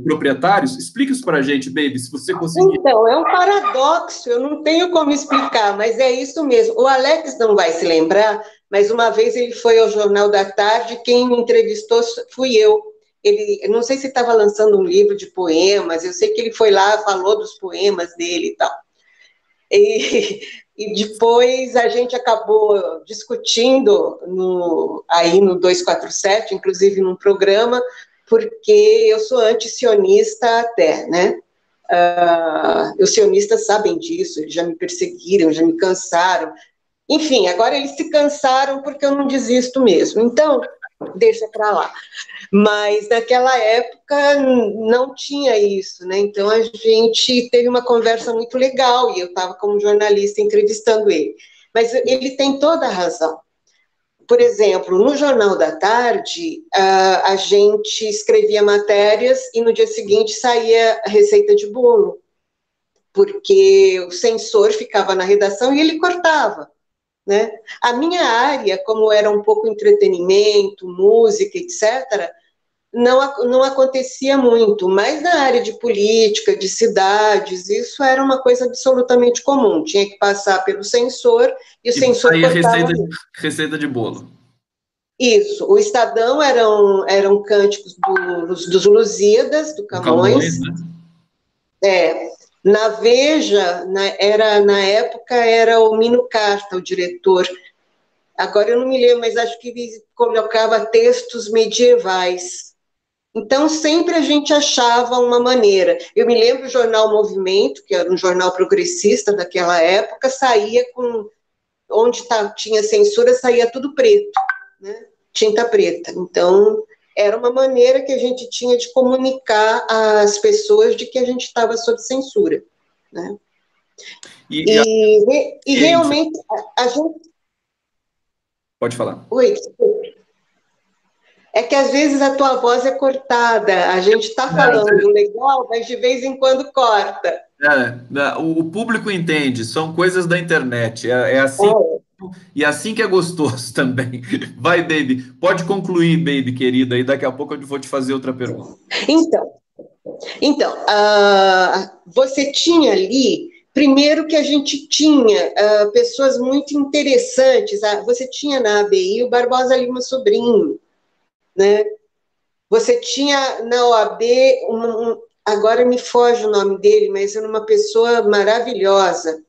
[SPEAKER 1] proprietários. Explica isso para a gente, Baby, se você conseguir.
[SPEAKER 2] Então, é um paradoxo, eu não tenho como explicar, mas é isso mesmo. O Alex não vai se lembrar, mas uma vez ele foi ao Jornal da Tarde, quem me entrevistou fui eu. Ele, não sei se estava lançando um livro de poemas, eu sei que ele foi lá, falou dos poemas dele e tal. E depois a gente acabou discutindo aí no 247, inclusive num programa, porque eu sou anti-sionista até, né? Os sionistas sabem disso, já me perseguiram, já me cansaram. Enfim, agora eles se cansaram porque eu não desisto mesmo. Então, deixa para lá. Mas naquela época não tinha isso, né? Então a gente teve uma conversa muito legal e eu estava como jornalista entrevistando ele. Mas ele tem toda a razão. Por exemplo, no Jornal da Tarde, a gente escrevia matérias e no dia seguinte saía a receita de bolo, porque o censor ficava na redação e ele cortava. Né? A minha área, como era um pouco entretenimento, música, etc., não acontecia muito, mas na área de política, de cidades, isso era uma coisa absolutamente comum. Tinha que passar pelo censor e o censor
[SPEAKER 1] Aí a
[SPEAKER 2] cortava.
[SPEAKER 1] receita de bolo.
[SPEAKER 2] Isso, o Estadão eram cânticos dos Lusíadas, do Camões.
[SPEAKER 1] Né?
[SPEAKER 2] Na Veja, na época, era o Mino Carta, o diretor. Agora eu não me lembro, mas acho que ele colocava textos medievais. Então, sempre a gente achava uma maneira. Eu me lembro do jornal Movimento, que era um jornal progressista daquela época, saía com... Onde tinha censura, saía tudo preto, né? Tinta preta. Então, era uma maneira que a gente tinha de comunicar às pessoas de que a gente estava sob censura, né? E realmente, a gente...
[SPEAKER 1] Pode falar.
[SPEAKER 2] Oi, é que às vezes a tua voz é cortada, a gente está falando legal, mas de vez em quando corta.
[SPEAKER 1] O público entende, são coisas da internet, é assim, e assim que é gostoso também. Vai, Baby, pode concluir, Baby, querida, e daqui a pouco eu vou te fazer outra pergunta.
[SPEAKER 2] Então, você tinha ali, primeiro que a gente tinha pessoas muito interessantes, você tinha na ABI o Barbosa Lima Sobrinho, né? Você tinha na OAB, agora me foge o nome dele, mas era uma pessoa maravilhosa,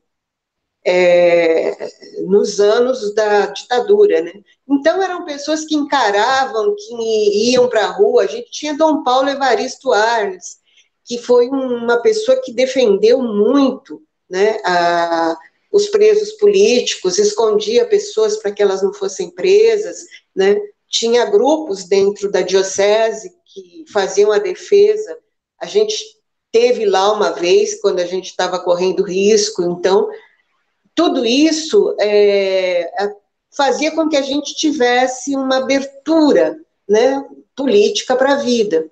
[SPEAKER 2] nos anos da ditadura, né? Então eram pessoas que encaravam, que iam para a rua. A gente tinha Dom Paulo Evaristo Arnes, que foi uma pessoa que defendeu muito, né, os presos políticos, escondia pessoas para que elas não fossem presas, né? Tinha grupos dentro da diocese que faziam a defesa. A gente teve lá uma vez, quando a gente estava correndo risco, então, tudo isso fazia com que a gente tivesse uma abertura, né, política para a vida.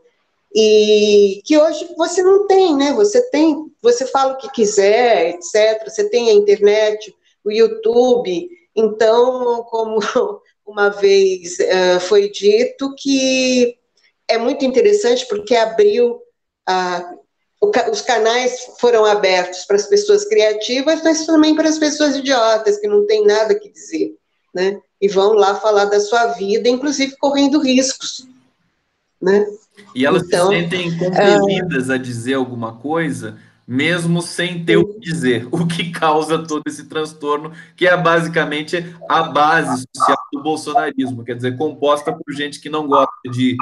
[SPEAKER 2] E que hoje você não tem, né? Você fala o que quiser, etc. Você tem a internet, o YouTube. Então, como uma vez foi dito, que é muito interessante porque abriu os canais foram abertos para as pessoas criativas, mas também para as pessoas idiotas, que não têm nada que dizer, né? E vão lá falar da sua vida, inclusive correndo riscos, né?
[SPEAKER 1] E elas se sentem compelidas a dizer alguma coisa, mesmo sem ter o que dizer, o que causa todo esse transtorno, que é basicamente a base social do bolsonarismo, quer dizer, composta por gente que não gosta de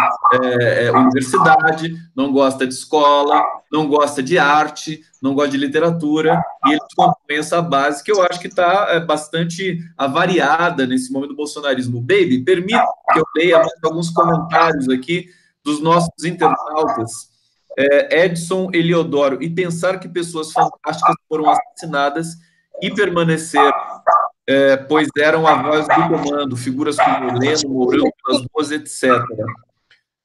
[SPEAKER 1] universidade, não gosta de escola, não gosta de arte, não gosta de literatura, e eles compõem essa base que eu acho que está bastante avariada nesse momento do bolsonarismo. Baby, permita que eu leia mais alguns comentários aqui dos nossos internautas. Edson Eliodoro, e pensar que pessoas fantásticas foram assassinadas e permaneceram, pois eram a voz do comando, figuras como Heleno, Mourão, Vilas Boas, etc.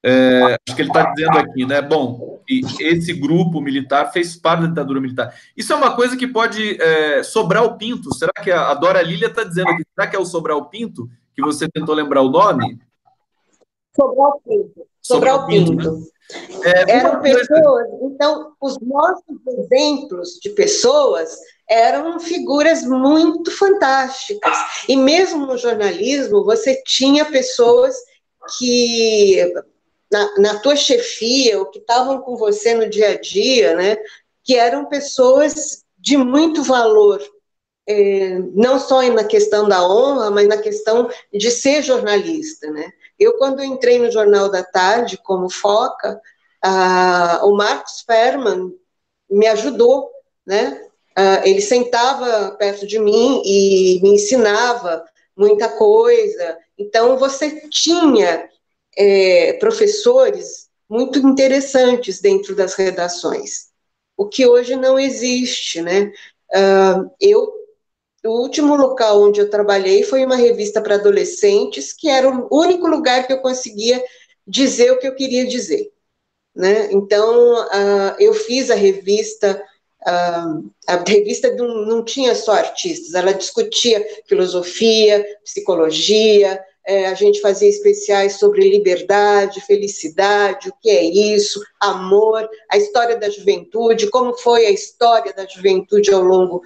[SPEAKER 1] Acho que ele está dizendo aqui, né? Bom, e esse grupo militar fez parte da ditadura militar. Isso é uma coisa que pode Sobral o Pinto. Será que a Dora Lília está dizendo aqui? Será que é o Sobral o Pinto que você tentou lembrar o nome?
[SPEAKER 2] Sobral Pinto.
[SPEAKER 1] Sobral
[SPEAKER 2] Sobral
[SPEAKER 1] Pinto, né?
[SPEAKER 2] Pinto. Eram pessoas, então, os nossos exemplos de pessoas eram figuras muito fantásticas. E mesmo no jornalismo, você tinha pessoas que, na tua chefia, ou que estavam com você no dia a dia, né, que eram pessoas de muito valor, não só na questão da honra, mas na questão de ser jornalista, né? Eu, quando entrei no Jornal da Tarde, como foca, o Marcos Ferman me ajudou, né? Ele sentava perto de mim e me ensinava muita coisa. Então, você tinha professores muito interessantes dentro das redações, o que hoje não existe, né? O último local onde eu trabalhei foi uma revista para adolescentes, que era o único lugar que eu conseguia dizer o que eu queria dizer, né? Então, eu fiz a revista. A revista não tinha só artistas, ela discutia filosofia, psicologia, a gente fazia especiais sobre liberdade, felicidade, o que é isso, amor, a história da juventude, como foi a história da juventude ao longo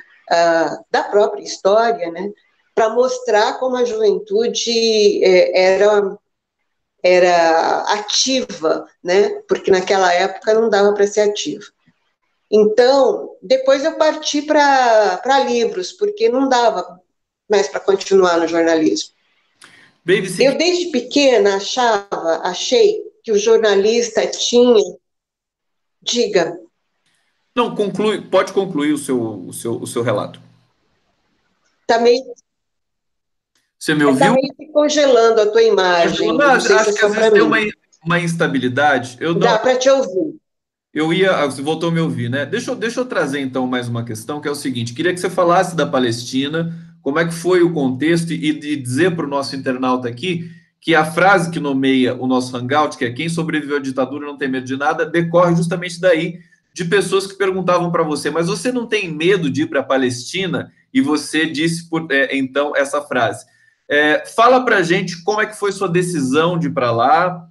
[SPEAKER 2] da própria história, né? Para mostrar como a juventude era ativa, né? Porque naquela época não dava para ser ativa. Então, depois eu parti para livros, porque não dava mais para continuar no jornalismo. Eu, desde pequena, achei que o jornalista tinha... Diga.
[SPEAKER 1] Não, pode concluir o seu relato.
[SPEAKER 2] Está meio,
[SPEAKER 1] Você me ouviu?
[SPEAKER 2] meio se congelando a tua imagem.
[SPEAKER 1] Não,
[SPEAKER 2] Eu não sei se é
[SPEAKER 1] acho que
[SPEAKER 2] só
[SPEAKER 1] às vezes
[SPEAKER 2] para
[SPEAKER 1] tem
[SPEAKER 2] mim.
[SPEAKER 1] uma instabilidade. Eu não,
[SPEAKER 2] Dá para te ouvir.
[SPEAKER 1] Você voltou a me ouvir, né? Deixa eu trazer então mais uma questão, que é o seguinte: queria que você falasse da Palestina, como é que foi o contexto, e de dizer para o nosso internauta aqui que a frase que nomeia o nosso Hangout, que é quem sobreviveu à ditadura não tem medo de nada, decorre justamente daí, de pessoas que perguntavam para você, mas você não tem medo de ir para a Palestina? E você disse, então, essa frase. Fala para a gente como é que foi sua decisão de ir para lá,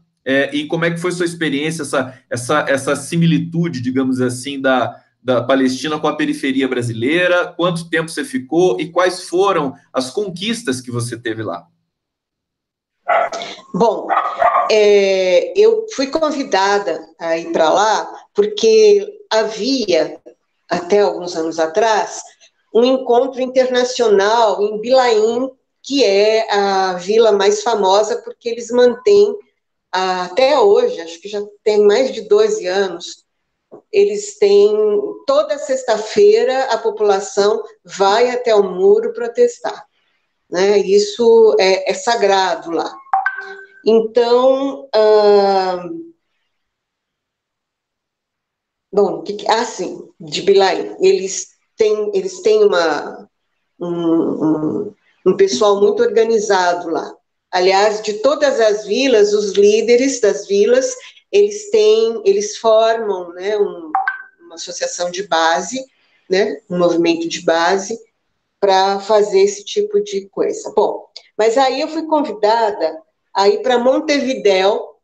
[SPEAKER 1] e como é que foi sua experiência, essa similitude, digamos assim, da Palestina com a periferia brasileira? Quanto tempo você ficou e quais foram as conquistas que você teve lá?
[SPEAKER 2] Bom, eu fui convidada a ir para lá porque havia, até alguns anos atrás, um encontro internacional em Bilaim, que é a vila mais famosa porque eles mantêm, até hoje, acho que já tem mais de 12 anos, eles têm, toda sexta-feira a população vai até o muro protestar, né? Isso é sagrado lá. Então, bom, sim, de Bilaí, eles têm um pessoal muito organizado lá. Aliás, de todas as vilas, os líderes das vilas, eles formam, né, uma associação de base, né, um movimento de base, para fazer esse tipo de coisa. Bom, mas aí eu fui convidada a ir para Montevidéu,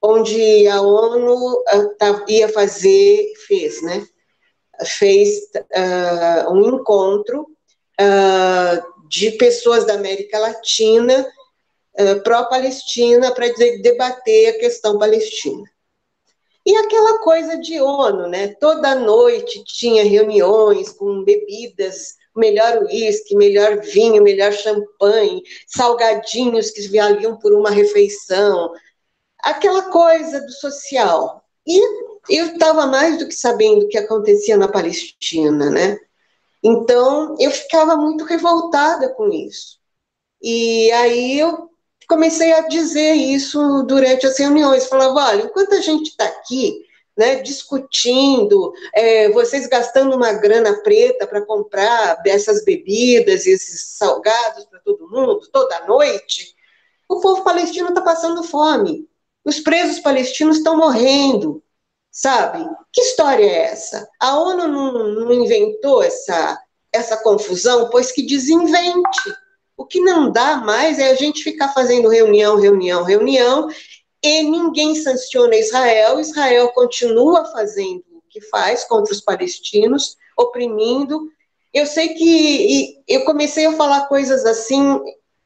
[SPEAKER 2] onde a ONU fez um encontro de pessoas da América Latina pró-Palestina para debater a questão palestina. E aquela coisa de ONU, né? Toda noite tinha reuniões com bebidas, melhor uísque, melhor vinho, melhor champanhe, salgadinhos que valiam por uma refeição, aquela coisa do social. E eu estava mais do que sabendo o que acontecia na Palestina, né? Então, eu ficava muito revoltada com isso. E aí eu comecei a dizer isso durante as reuniões. Falava, olha, enquanto a gente está aqui né, discutindo, vocês gastando uma grana preta para comprar dessas bebidas, esses salgados para todo mundo, toda noite. O povo palestino está passando fome. Os presos palestinos estão morrendo, sabe? Que história é essa? A ONU não inventou essa confusão, pois que desinvente. O que não dá mais é a gente ficar fazendo reunião, e ninguém sanciona Israel. Israel continua fazendo o que faz contra os palestinos, oprimindo. Eu sei que eu comecei a falar coisas assim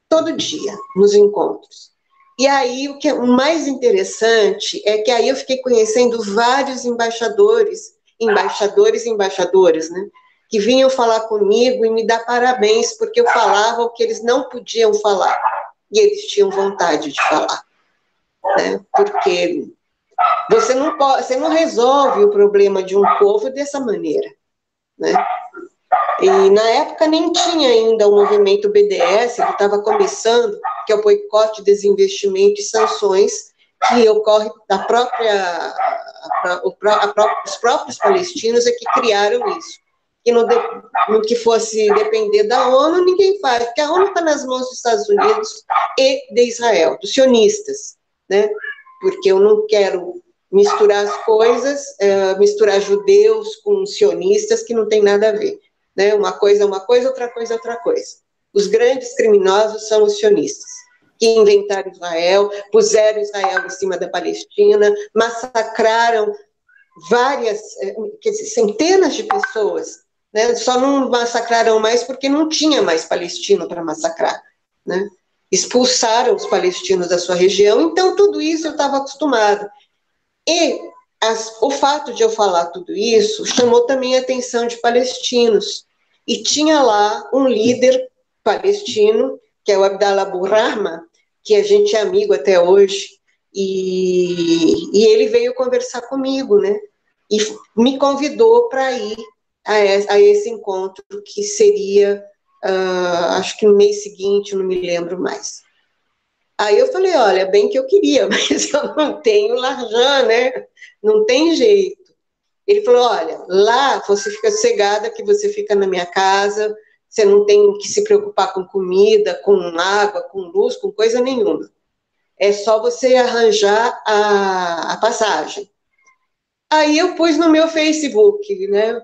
[SPEAKER 2] todo dia nos encontros. E aí o que é o mais interessante é que aí eu fiquei conhecendo vários embaixadores, né, que vinham falar comigo e me dar parabéns porque eu falava o que eles não podiam falar e eles tinham vontade de falar, né? Porque você não resolve o problema de um povo dessa maneira, né? E na época nem tinha ainda o movimento BDS, que estava começando, que é o boicote, desinvestimento e sanções, que ocorre da os próprios palestinos é que criaram isso. E no que fosse depender da ONU, ninguém faz, porque a ONU está nas mãos dos Estados Unidos e de Israel, dos sionistas, né? Porque eu não quero misturar as coisas, misturar judeus com sionistas, que não tem nada a ver. Né? Uma coisa é uma coisa, outra coisa é outra coisa. Os grandes criminosos são os sionistas, que inventaram Israel, puseram Israel em cima da Palestina, massacraram várias, quer dizer, centenas de pessoas, né? Só não massacraram mais porque não tinha mais palestino para massacrar, né? Expulsaram os palestinos da sua região, então tudo isso eu estava acostumada. E o fato de eu falar tudo isso chamou também a atenção de palestinos. E tinha lá um líder palestino, que é o Abdallah Abu Rahma, que a gente é amigo até hoje, e ele veio conversar comigo, né? E me convidou para ir a esse encontro, que seria, acho que no mês seguinte, não me lembro mais. Aí eu falei, olha, bem que eu queria, mas eu não tenho larjã, né? Não tem jeito. Ele falou, olha, lá você fica sossegada, que você fica na minha casa, você não tem que se preocupar com comida, com água, com luz, com coisa nenhuma. É só você arranjar a passagem. Aí eu pus no meu Facebook, né?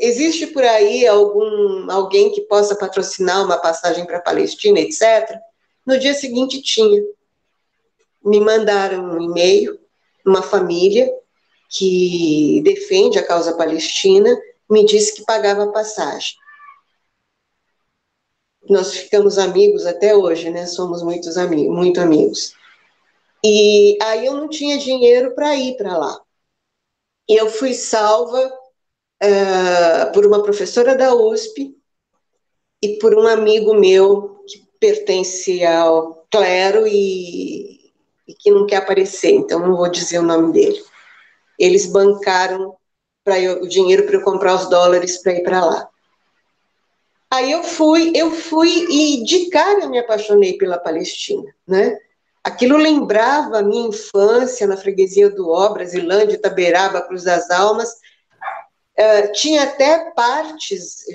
[SPEAKER 2] Existe por aí alguém que possa patrocinar uma passagem para a Palestina, etc. No dia seguinte tinha. Me mandaram um e-mail, uma família que defende a causa palestina, me disse que pagava a passagem. Nós ficamos amigos até hoje, né? Somos muito amigos. E aí eu não tinha dinheiro para ir para lá. E eu fui salva por uma professora da USP e por um amigo meu que pertence ao clero e que não quer aparecer, então não vou dizer o nome dele. Eles bancaram o dinheiro para eu comprar os dólares para ir para lá. Aí eu fui e de cara eu me apaixonei pela Palestina, né? Aquilo lembrava a minha infância na freguesia do Ó, Brasilândia, Itaberaba, Cruz das Almas. Tinha até partes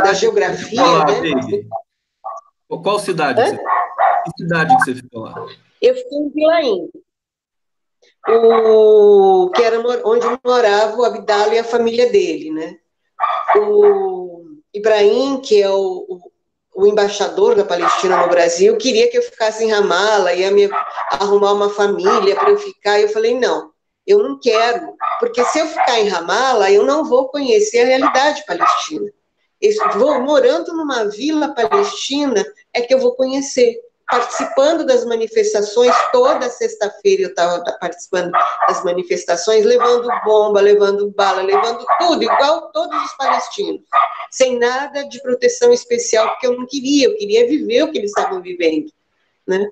[SPEAKER 2] da geografia, né?
[SPEAKER 1] Qual cidade que você... Que cidade que você ficou lá?
[SPEAKER 2] Eu fiquei em Vilaim, que era onde morava o Abdala e a família dele, né? O Ibrahim, que é o embaixador da Palestina no Brasil, queria que eu ficasse em Ramala, ia me arrumar uma família para eu ficar. Eu falei, não, eu não quero, porque se eu ficar em Ramala, eu não vou conhecer a realidade palestina. Morando numa vila palestina é que eu vou conhecer. Participando das manifestações, toda sexta-feira eu estava participando das manifestações, levando bomba, levando bala, levando tudo, igual todos os palestinos, sem nada de proteção especial, porque eu não queria, eu queria viver o que eles estavam vivendo, né?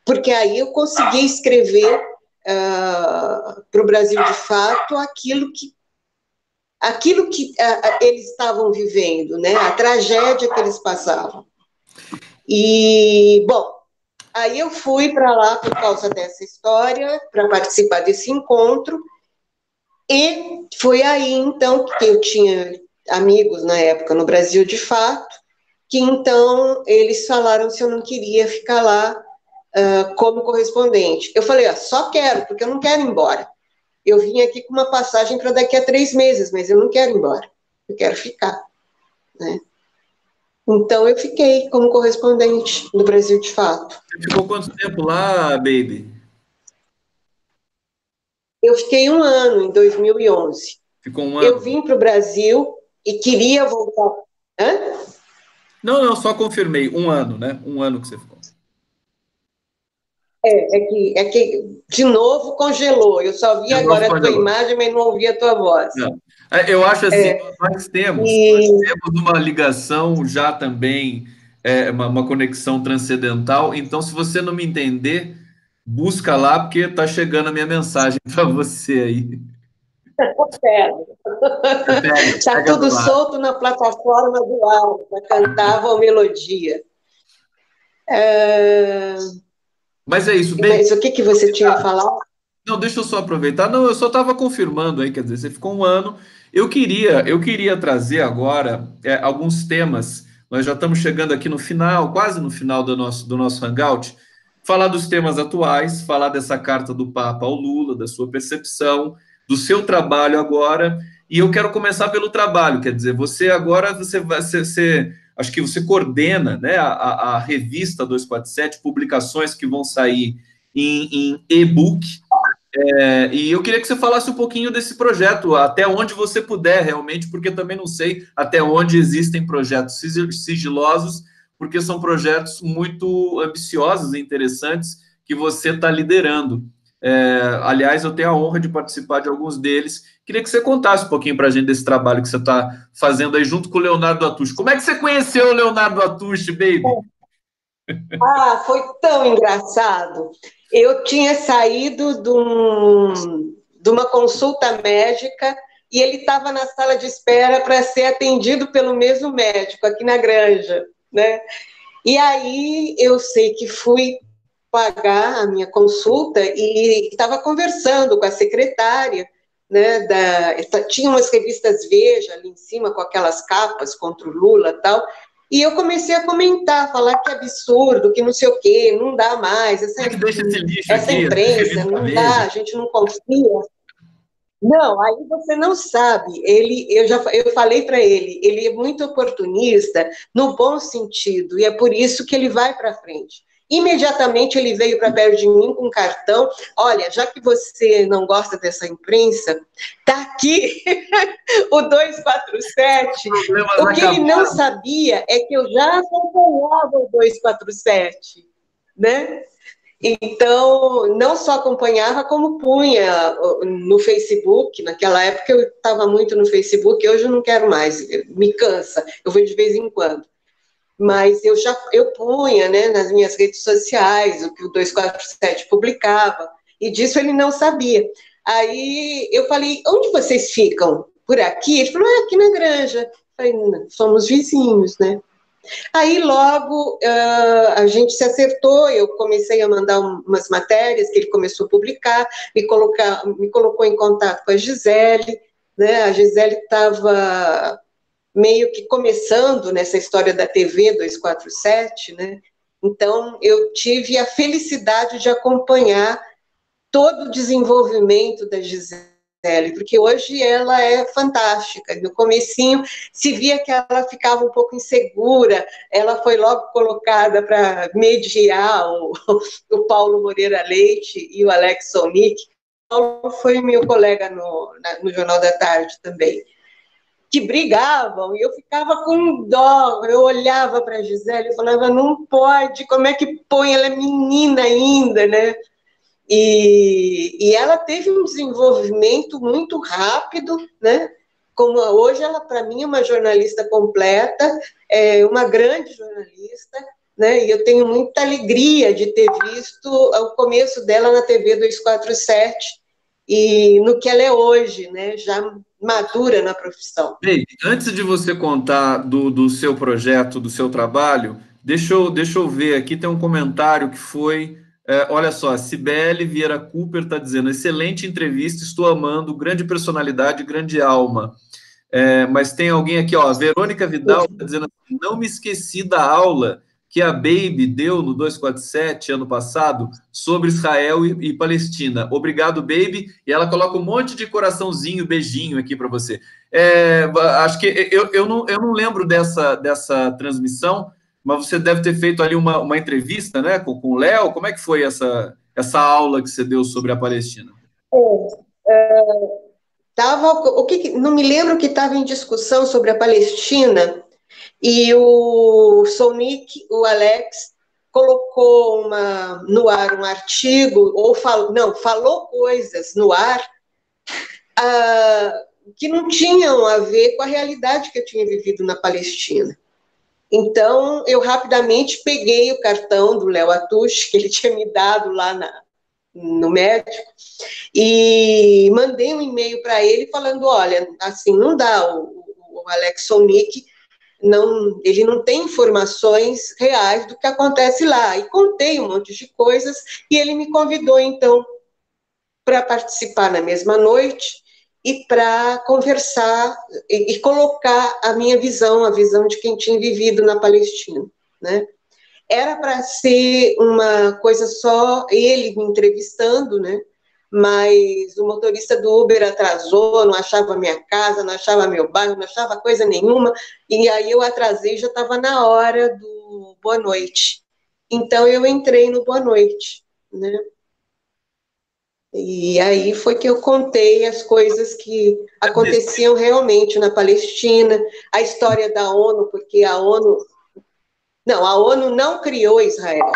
[SPEAKER 2] Porque aí eu consegui escrever para o Brasil de fato aquilo que eles estavam vivendo, né? A tragédia que eles passavam. E, bom, Aí eu fui para lá por causa dessa história, para participar desse encontro, e foi aí, então, que eu tinha amigos na época no Brasil, de fato, que então eles falaram se eu não queria ficar lá como correspondente. Eu falei, só quero, porque eu não quero ir embora. Eu vim aqui com uma passagem para daqui a 3 meses, mas eu não quero ir embora, eu quero ficar, né? Então eu fiquei como correspondente do Brasil de fato.
[SPEAKER 1] Você ficou quanto tempo lá, baby?
[SPEAKER 2] Eu fiquei 1 ano, em 2011.
[SPEAKER 1] Ficou um
[SPEAKER 2] Eu
[SPEAKER 1] ano?
[SPEAKER 2] vim para o Brasil e queria voltar. Hã?
[SPEAKER 1] Não, não, só confirmei. Um ano, né? Um ano que você ficou.
[SPEAKER 2] É que, de novo, congelou. Eu só vi
[SPEAKER 1] De novo
[SPEAKER 2] agora a tua
[SPEAKER 1] congelou.
[SPEAKER 2] imagem, mas não ouvi a tua voz.
[SPEAKER 1] Não. Eu acho assim, nós
[SPEAKER 2] E
[SPEAKER 1] temos uma ligação já também, uma conexão transcendental. Então, se você não me entender, busca lá, porque está chegando a minha mensagem para você aí.
[SPEAKER 2] está
[SPEAKER 1] Pega do
[SPEAKER 2] tudo
[SPEAKER 1] lado.
[SPEAKER 2] solto na plataforma do ar, para cantar a melodia.
[SPEAKER 1] Mas é isso, baby.
[SPEAKER 2] Mas o que, que você tinha falado?
[SPEAKER 1] Não, deixa eu só aproveitar. Não, eu só estava confirmando aí, quer dizer, você ficou um ano. Eu queria trazer agora alguns temas. Nós já estamos chegando aqui no final, quase no final do nosso Hangout. Falar dos temas atuais, falar dessa carta do Papa ao Lula, da sua percepção, do seu trabalho agora. E eu quero começar pelo trabalho, quer dizer, você agora você vai acho que você coordena, né, a revista 247, publicações que vão sair em e-book. E eu queria que você falasse um pouquinho desse projeto, até onde você puder realmente, porque também não sei até onde existem projetos sigilosos, porque são projetos muito ambiciosos e interessantes que você está liderando. Aliás, eu tenho a honra de participar de alguns deles. Queria que você contasse um pouquinho para a gente desse trabalho que você está fazendo aí junto com o Leonardo Atush. Como é que você conheceu o Leonardo Atush, baby?
[SPEAKER 2] Foi tão engraçado. Eu tinha saído de uma consulta médica e ele estava na sala de espera para ser atendido pelo mesmo médico aqui na Granja, né? E aí eu sei que fui pagar a minha consulta e estava conversando com a secretária, né? Tinha umas revistas Veja ali em cima com aquelas capas contra o Lula e tal. E eu comecei a comentar, falar que absurdo, que não sei o quê, não dá mais,
[SPEAKER 1] Como é que deixa esse lixo
[SPEAKER 2] essa
[SPEAKER 1] aqui, essa
[SPEAKER 2] imprensa,
[SPEAKER 1] revista
[SPEAKER 2] não dá,
[SPEAKER 1] Veja?
[SPEAKER 2] a gente não confia. Não, aí você não sabe. Eu falei para ele, ele é muito oportunista no bom sentido e é por isso que ele vai para frente. Imediatamente ele veio para perto de mim com um cartão. Olha, já que você não gosta dessa imprensa, tá aqui o 247.
[SPEAKER 1] Problemas
[SPEAKER 2] O que ele não
[SPEAKER 1] acabaram.
[SPEAKER 2] sabia é que eu já acompanhava o 247, né? Então, não só acompanhava, como punha no Facebook. Naquela época eu estava muito no Facebook, hoje eu não quero mais, me cansa, eu vou de vez em quando. Mas eu punha, né, nas minhas redes sociais o que o 247 publicava, e disso ele não sabia. Aí eu falei, onde vocês ficam? Por aqui? Ele falou, aqui na Granja. Eu falei, somos vizinhos, né? Aí logo a gente se acertou, eu comecei a mandar umas matérias que ele começou a publicar, me colocou em contato com a Gisele, né? A Gisele estava meio que começando nessa história da TV 247, né? Então eu tive a felicidade de acompanhar todo o desenvolvimento da Gisele, porque hoje ela é fantástica. No comecinho se via que ela ficava um pouco insegura, ela foi logo colocada para mediar o Paulo Moreira Leite e o Alex Sonic. O Paulo foi meu colega no Jornal da Tarde também, que brigavam, e eu ficava com dó, eu olhava para a Gisele e falava, não pode, como é que põe, ela é menina ainda, né? E ela teve um desenvolvimento muito rápido, né? Como hoje ela, para mim, é uma jornalista completa, é uma grande jornalista, né? E eu tenho muita alegria de ter visto o começo dela na TV 247 e no que ela é hoje, né? Já madura na profissão.
[SPEAKER 1] Bem, antes de você contar do seu projeto, do seu trabalho, Deixa eu ver aqui, tem um comentário que foi... olha só, Cibele Vieira Cooper está dizendo, excelente entrevista, estou amando, grande personalidade, grande alma. Mas tem alguém aqui, ó, Verônica Vidal está dizendo assim, não me esqueci da aula que a Baby deu no 247 ano passado sobre Israel e Palestina. Obrigado, Baby. E ela coloca um monte de coraçãozinho, beijinho aqui para você. Acho que eu não lembro dessa transmissão, mas você deve ter feito ali uma entrevista, né, com o Léo. Como é que foi essa aula que você deu sobre a Palestina?
[SPEAKER 2] Não me lembro que estava em discussão sobre a Palestina e o Sonic, o Alex, colocou no ar um artigo, falou coisas no ar que não tinham a ver com a realidade que eu tinha vivido na Palestina. Então, eu rapidamente peguei o cartão do Léo Atush, que ele tinha me dado lá no médico, e mandei um e-mail para ele falando, olha, assim, não dá, o Alex Sonic, ele não tem informações reais do que acontece lá. E contei um monte de coisas, e ele me convidou, então, para participar na mesma noite e para conversar e colocar a minha visão, a visão de quem tinha vivido na Palestina, né? Era para ser uma coisa só ele me entrevistando, né? Mas o motorista do Uber atrasou, não achava minha casa, não achava meu bairro, não achava coisa nenhuma, e aí eu atrasei, já estava na hora do Boa Noite. Então eu entrei no Boa Noite, né? E aí foi que eu contei as coisas que aconteciam realmente na Palestina, a história da ONU, porque a ONU não criou Israel,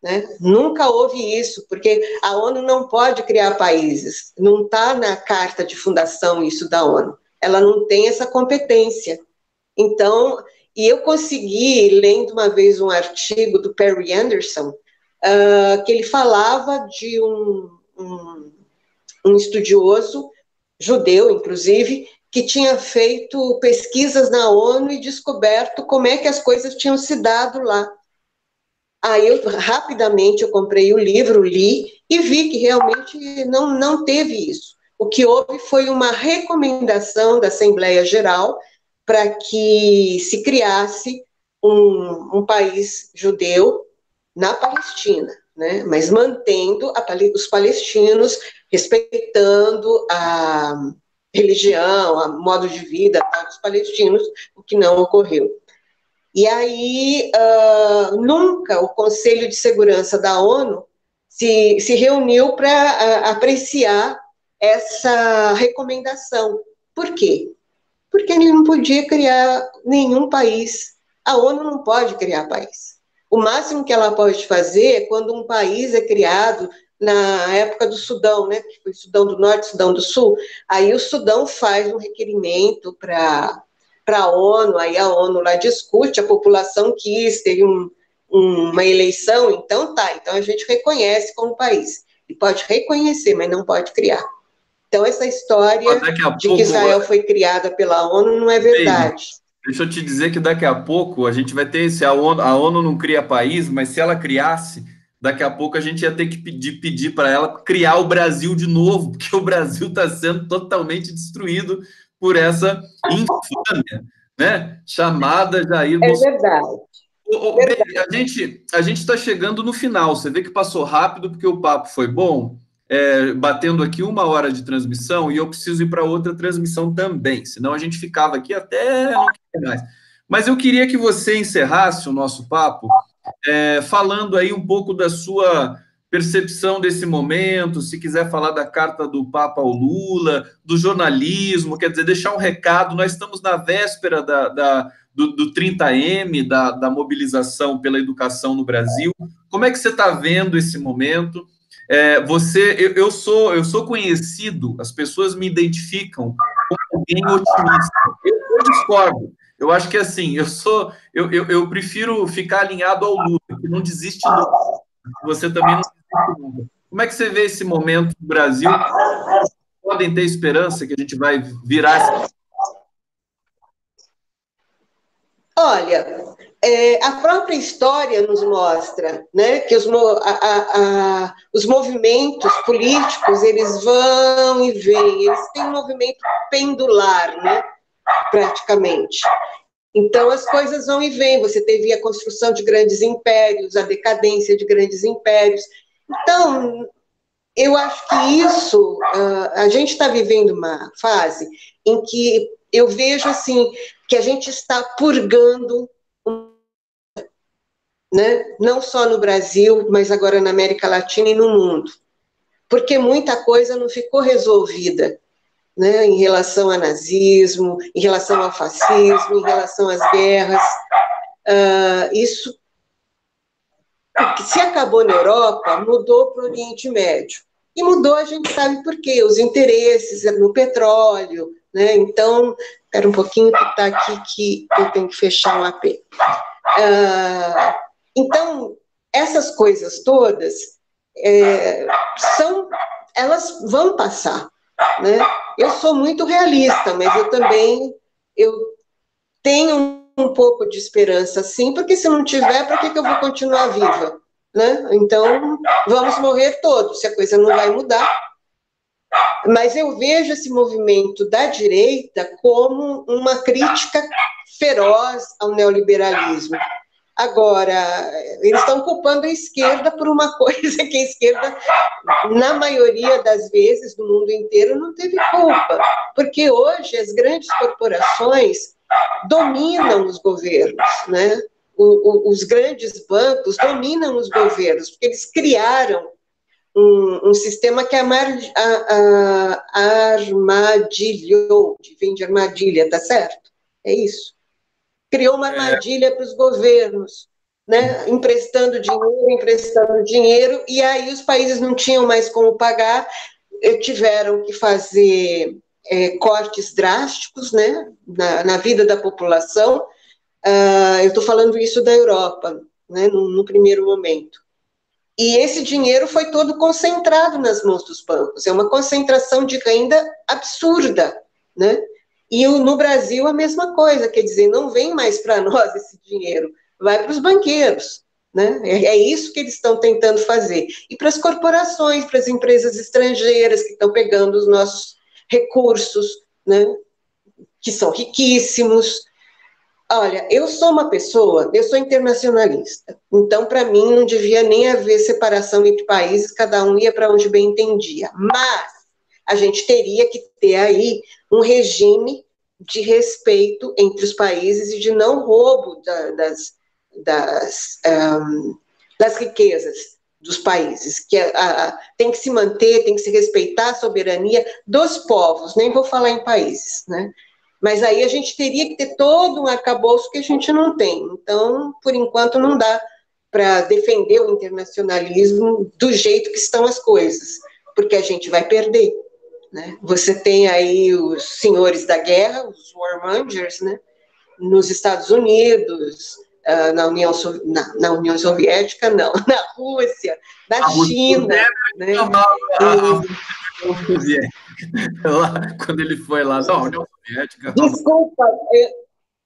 [SPEAKER 2] né? Nunca houve isso, porque a ONU não pode criar países, não está na carta de fundação isso da ONU, ela não tem essa competência. Então, e eu consegui, lendo uma vez um artigo do Perry Anderson, que ele falava de um estudioso, judeu inclusive, que tinha feito pesquisas na ONU e descoberto como é que as coisas tinham se dado lá. Aí rapidamente eu comprei o livro, li e vi que realmente não teve isso. O que houve foi uma recomendação da Assembleia Geral para que se criasse um país judeu na Palestina, né? Mas mantendo os palestinos, respeitando a religião, a modo de vida dos palestinos, o que não ocorreu. E aí, nunca o Conselho de Segurança da ONU se reuniu para apreciar essa recomendação. Por quê? Porque ele não podia criar nenhum país. A ONU não pode criar país. O máximo que ela pode fazer é quando um país é criado na época do Sudão, né? Que foi Sudão do Norte, Sudão do Sul. Aí o Sudão faz um requerimento para a ONU, aí a ONU lá discute, a população quis, teve uma eleição, então a gente reconhece como país. E pode reconhecer, mas não pode criar. Então, essa história de que Israel foi criada pela ONU não é verdade.
[SPEAKER 1] Deixa eu te dizer que daqui a pouco a gente vai ter a ONU não cria país, mas se ela criasse, daqui a pouco a gente ia ter que pedir para ela criar o Brasil de novo, porque o Brasil está sendo totalmente destruído por essa infâmia, né? Chamada Jair
[SPEAKER 2] Bolsonaro.
[SPEAKER 1] É verdade. A gente está chegando no final. Você vê que passou rápido porque o papo foi bom. Batendo aqui 1 hora de transmissão e eu preciso ir para outra transmissão também, senão a gente ficava aqui até não querer mais. Mas eu queria que você encerrasse o nosso papo falando aí um pouco da sua percepção desse momento, se quiser falar da carta do Papa ao Lula, do jornalismo, quer dizer, deixar um recado. Nós estamos na véspera do 30M, da mobilização pela educação no Brasil. Como é que você está vendo esse momento? Eu sou conhecido, as pessoas me identificam como alguém otimista. Eu discordo. Eu acho que assim, eu prefiro ficar alinhado ao Lula, que não desiste nunca. Você também não desiste nunca. Como é que você vê esse momento no Brasil? Podem ter esperança que a gente vai virar essa...
[SPEAKER 2] Olha, a própria história nos mostra, né, que os movimentos políticos, eles vão e vêm, eles têm um movimento pendular, né, praticamente. Então, as coisas vão e vêm. Você teve a construção de grandes impérios, a decadência de grandes impérios. Então, eu acho que isso, a gente está vivendo uma fase em que eu vejo assim que a gente está purgando, né, não só no Brasil, mas agora na América Latina e no mundo, porque muita coisa não ficou resolvida, né, em relação ao nazismo, em relação ao fascismo, em relação às guerras. Isso, se acabou na Europa, mudou para o Oriente Médio. E mudou, a gente sabe por quê, os interesses no petróleo, né? Então, espera um pouquinho que está aqui que eu tenho que fechar um AP. Então, essas coisas todas elas vão passar, né? Eu sou muito realista, mas eu tenho um pouco de esperança, sim, porque se não tiver, para que eu vou continuar viva? Né? Então, vamos morrer todos, se a coisa não vai mudar. Mas eu vejo esse movimento da direita como uma crítica feroz ao neoliberalismo. Agora, eles estão culpando a esquerda por uma coisa que a esquerda, na maioria das vezes, no mundo inteiro, não teve culpa. Porque hoje as grandes corporações dominam os governos, né? Os grandes bancos dominam os governos, porque eles criaram um sistema que armadilhou, vem de armadilha, tá certo? É isso. Criou uma armadilha para os governos, né? Emprestando dinheiro, e aí os países não tinham mais como pagar, tiveram que fazer cortes drásticos, né, na vida da população. Eu estou falando isso da Europa, né, no primeiro momento. E esse dinheiro foi todo concentrado nas mãos dos bancos. É uma concentração de renda absurda, né? E no Brasil a mesma coisa, quer dizer, não vem mais para nós esse dinheiro, vai para os banqueiros, né? É isso que eles estão tentando fazer. E para as corporações, para as empresas estrangeiras que estão pegando os nossos recursos, né? Que são riquíssimos. Olha, eu sou internacionalista, então para mim não devia nem haver separação entre países, cada um ia para onde bem entendia, mas a gente teria que ter aí um regime de respeito entre os países e de não roubo das riquezas dos países, que tem que se manter, tem que se respeitar a soberania dos povos, nem vou falar em países, né? Mas aí a gente teria que ter todo um arcabouço que a gente não tem. Então, por enquanto, não dá para defender o internacionalismo do jeito que estão as coisas, porque a gente vai perder, né? Você tem aí os senhores da guerra, os warmongers, né? Nos Estados Unidos, na União Soviética, não, na Rússia, na China. Né?
[SPEAKER 1] Quando ele foi lá, não, União Soviética.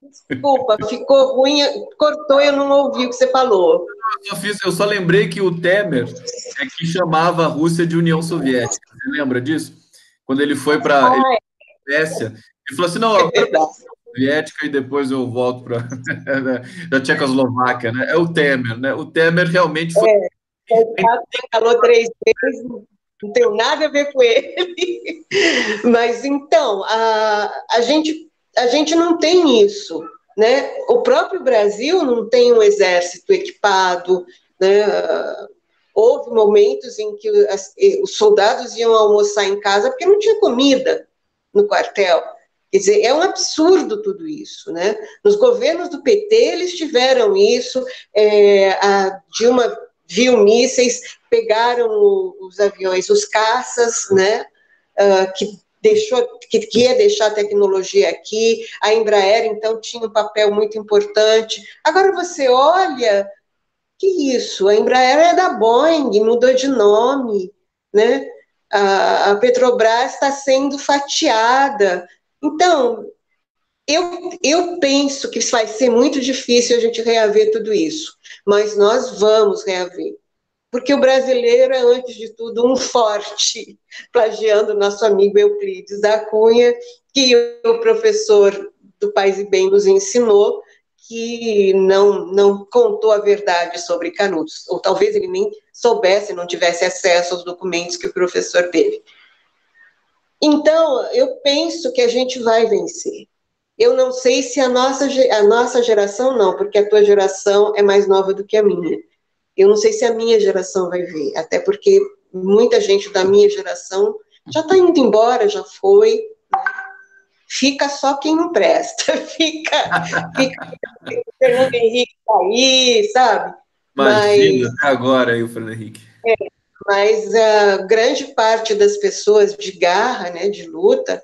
[SPEAKER 2] Desculpa, ficou ruim, cortou, eu não ouvi o que você falou.
[SPEAKER 1] Eu só lembrei que o Temer que chamava a Rússia de União Soviética. Você lembra disso? Quando ele foi para a Suécia, ele falou assim, não, agora é União Soviética e depois eu volto para a Tchecoslováquia, né? É o Temer, né? O Temer realmente foi...
[SPEAKER 2] falou 3 vezes, não tem nada a ver com ele. Mas, então, a gente não tem isso, né? O próprio Brasil não tem um exército equipado, né? Houve momentos em que os soldados iam almoçar em casa porque não tinha comida no quartel. Quer dizer, é um absurdo tudo isso, né? Nos governos do PT, eles tiveram isso, a Dilma viu mísseis, pegaram os aviões, os caças, né? Que ia deixar a tecnologia aqui, a Embraer, então, tinha um papel muito importante. Agora você olha, que isso, a Embraer é da Boeing, mudou de nome, né? A Petrobras está sendo fatiada. Então, eu penso que vai ser muito difícil a gente reaver tudo isso, mas nós vamos reaver. Porque o brasileiro é, antes de tudo, um forte, plagiando nosso amigo Euclides da Cunha, que o professor do Paz e Bem nos ensinou, que não contou a verdade sobre Canudos, ou talvez ele nem soubesse, não tivesse acesso aos documentos que o professor teve. Então, eu penso que a gente vai vencer. Eu não sei se a nossa geração não, porque a tua geração é mais nova do que a minha. Eu não sei se a minha geração vai ver, até porque muita gente da minha geração já está indo embora, já foi, né? Fica só quem não presta, fica o Fernando Henrique tá aí, sabe?
[SPEAKER 1] Imagina, até agora aí o Fernando Henrique.
[SPEAKER 2] Mas a grande parte das pessoas de garra, né, de luta,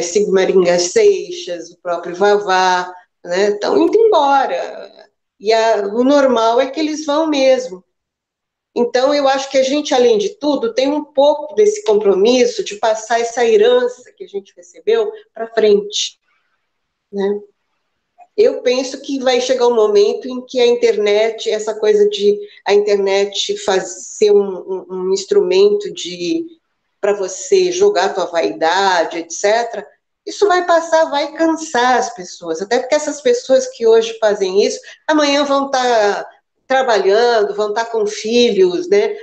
[SPEAKER 2] Sigmaringa Seixas, o próprio Vavá, né, estão indo embora. E o normal é que eles vão mesmo. Então, eu acho que a gente, além de tudo, tem um pouco desse compromisso de passar essa herança que a gente recebeu para frente, né? Eu penso que vai chegar um momento em que a internet, essa coisa de a internet ser um instrumento para você jogar a tua vaidade, etc., isso vai passar, vai cansar as pessoas. Até porque essas pessoas que hoje fazem isso, amanhã vão estar trabalhando, vão estar com filhos, né?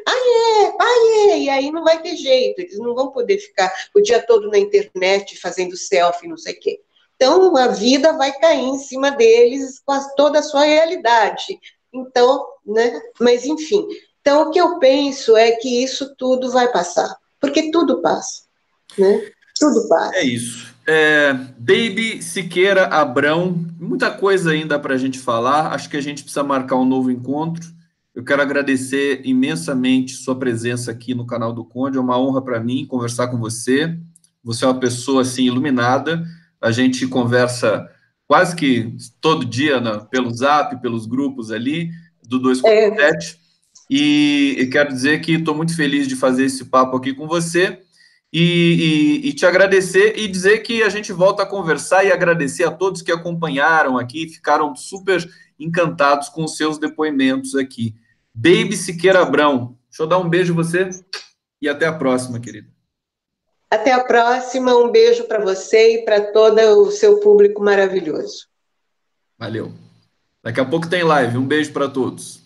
[SPEAKER 2] E aí não vai ter jeito, eles não vão poder ficar o dia todo na internet fazendo selfie, não sei o quê. Então, a vida vai cair em cima deles com toda a sua realidade. Então, né? Mas, enfim. Então, o que eu penso é que isso tudo vai passar. Porque tudo passa, né? Tudo passa.
[SPEAKER 1] É isso. Baby Siqueira Abrão, muita coisa ainda para a gente falar. Acho que a gente precisa marcar um novo encontro. Eu quero agradecer imensamente sua presença aqui no canal do Conde. É uma honra para mim conversar com você. Você é uma pessoa assim iluminada. A gente conversa quase que todo dia pelo Zap, pelos grupos ali do 247. E quero dizer que estou muito feliz de fazer esse papo aqui com você. E te agradecer e dizer que a gente volta a conversar e agradecer a todos que acompanharam aqui, ficaram super encantados com os seus depoimentos aqui. Baby Siqueira Abrão, deixa eu dar um beijo em você e até a próxima, querida.
[SPEAKER 2] Até a próxima, um beijo para você e para todo o seu público maravilhoso.
[SPEAKER 1] Valeu. Daqui a pouco tem live, um beijo para todos.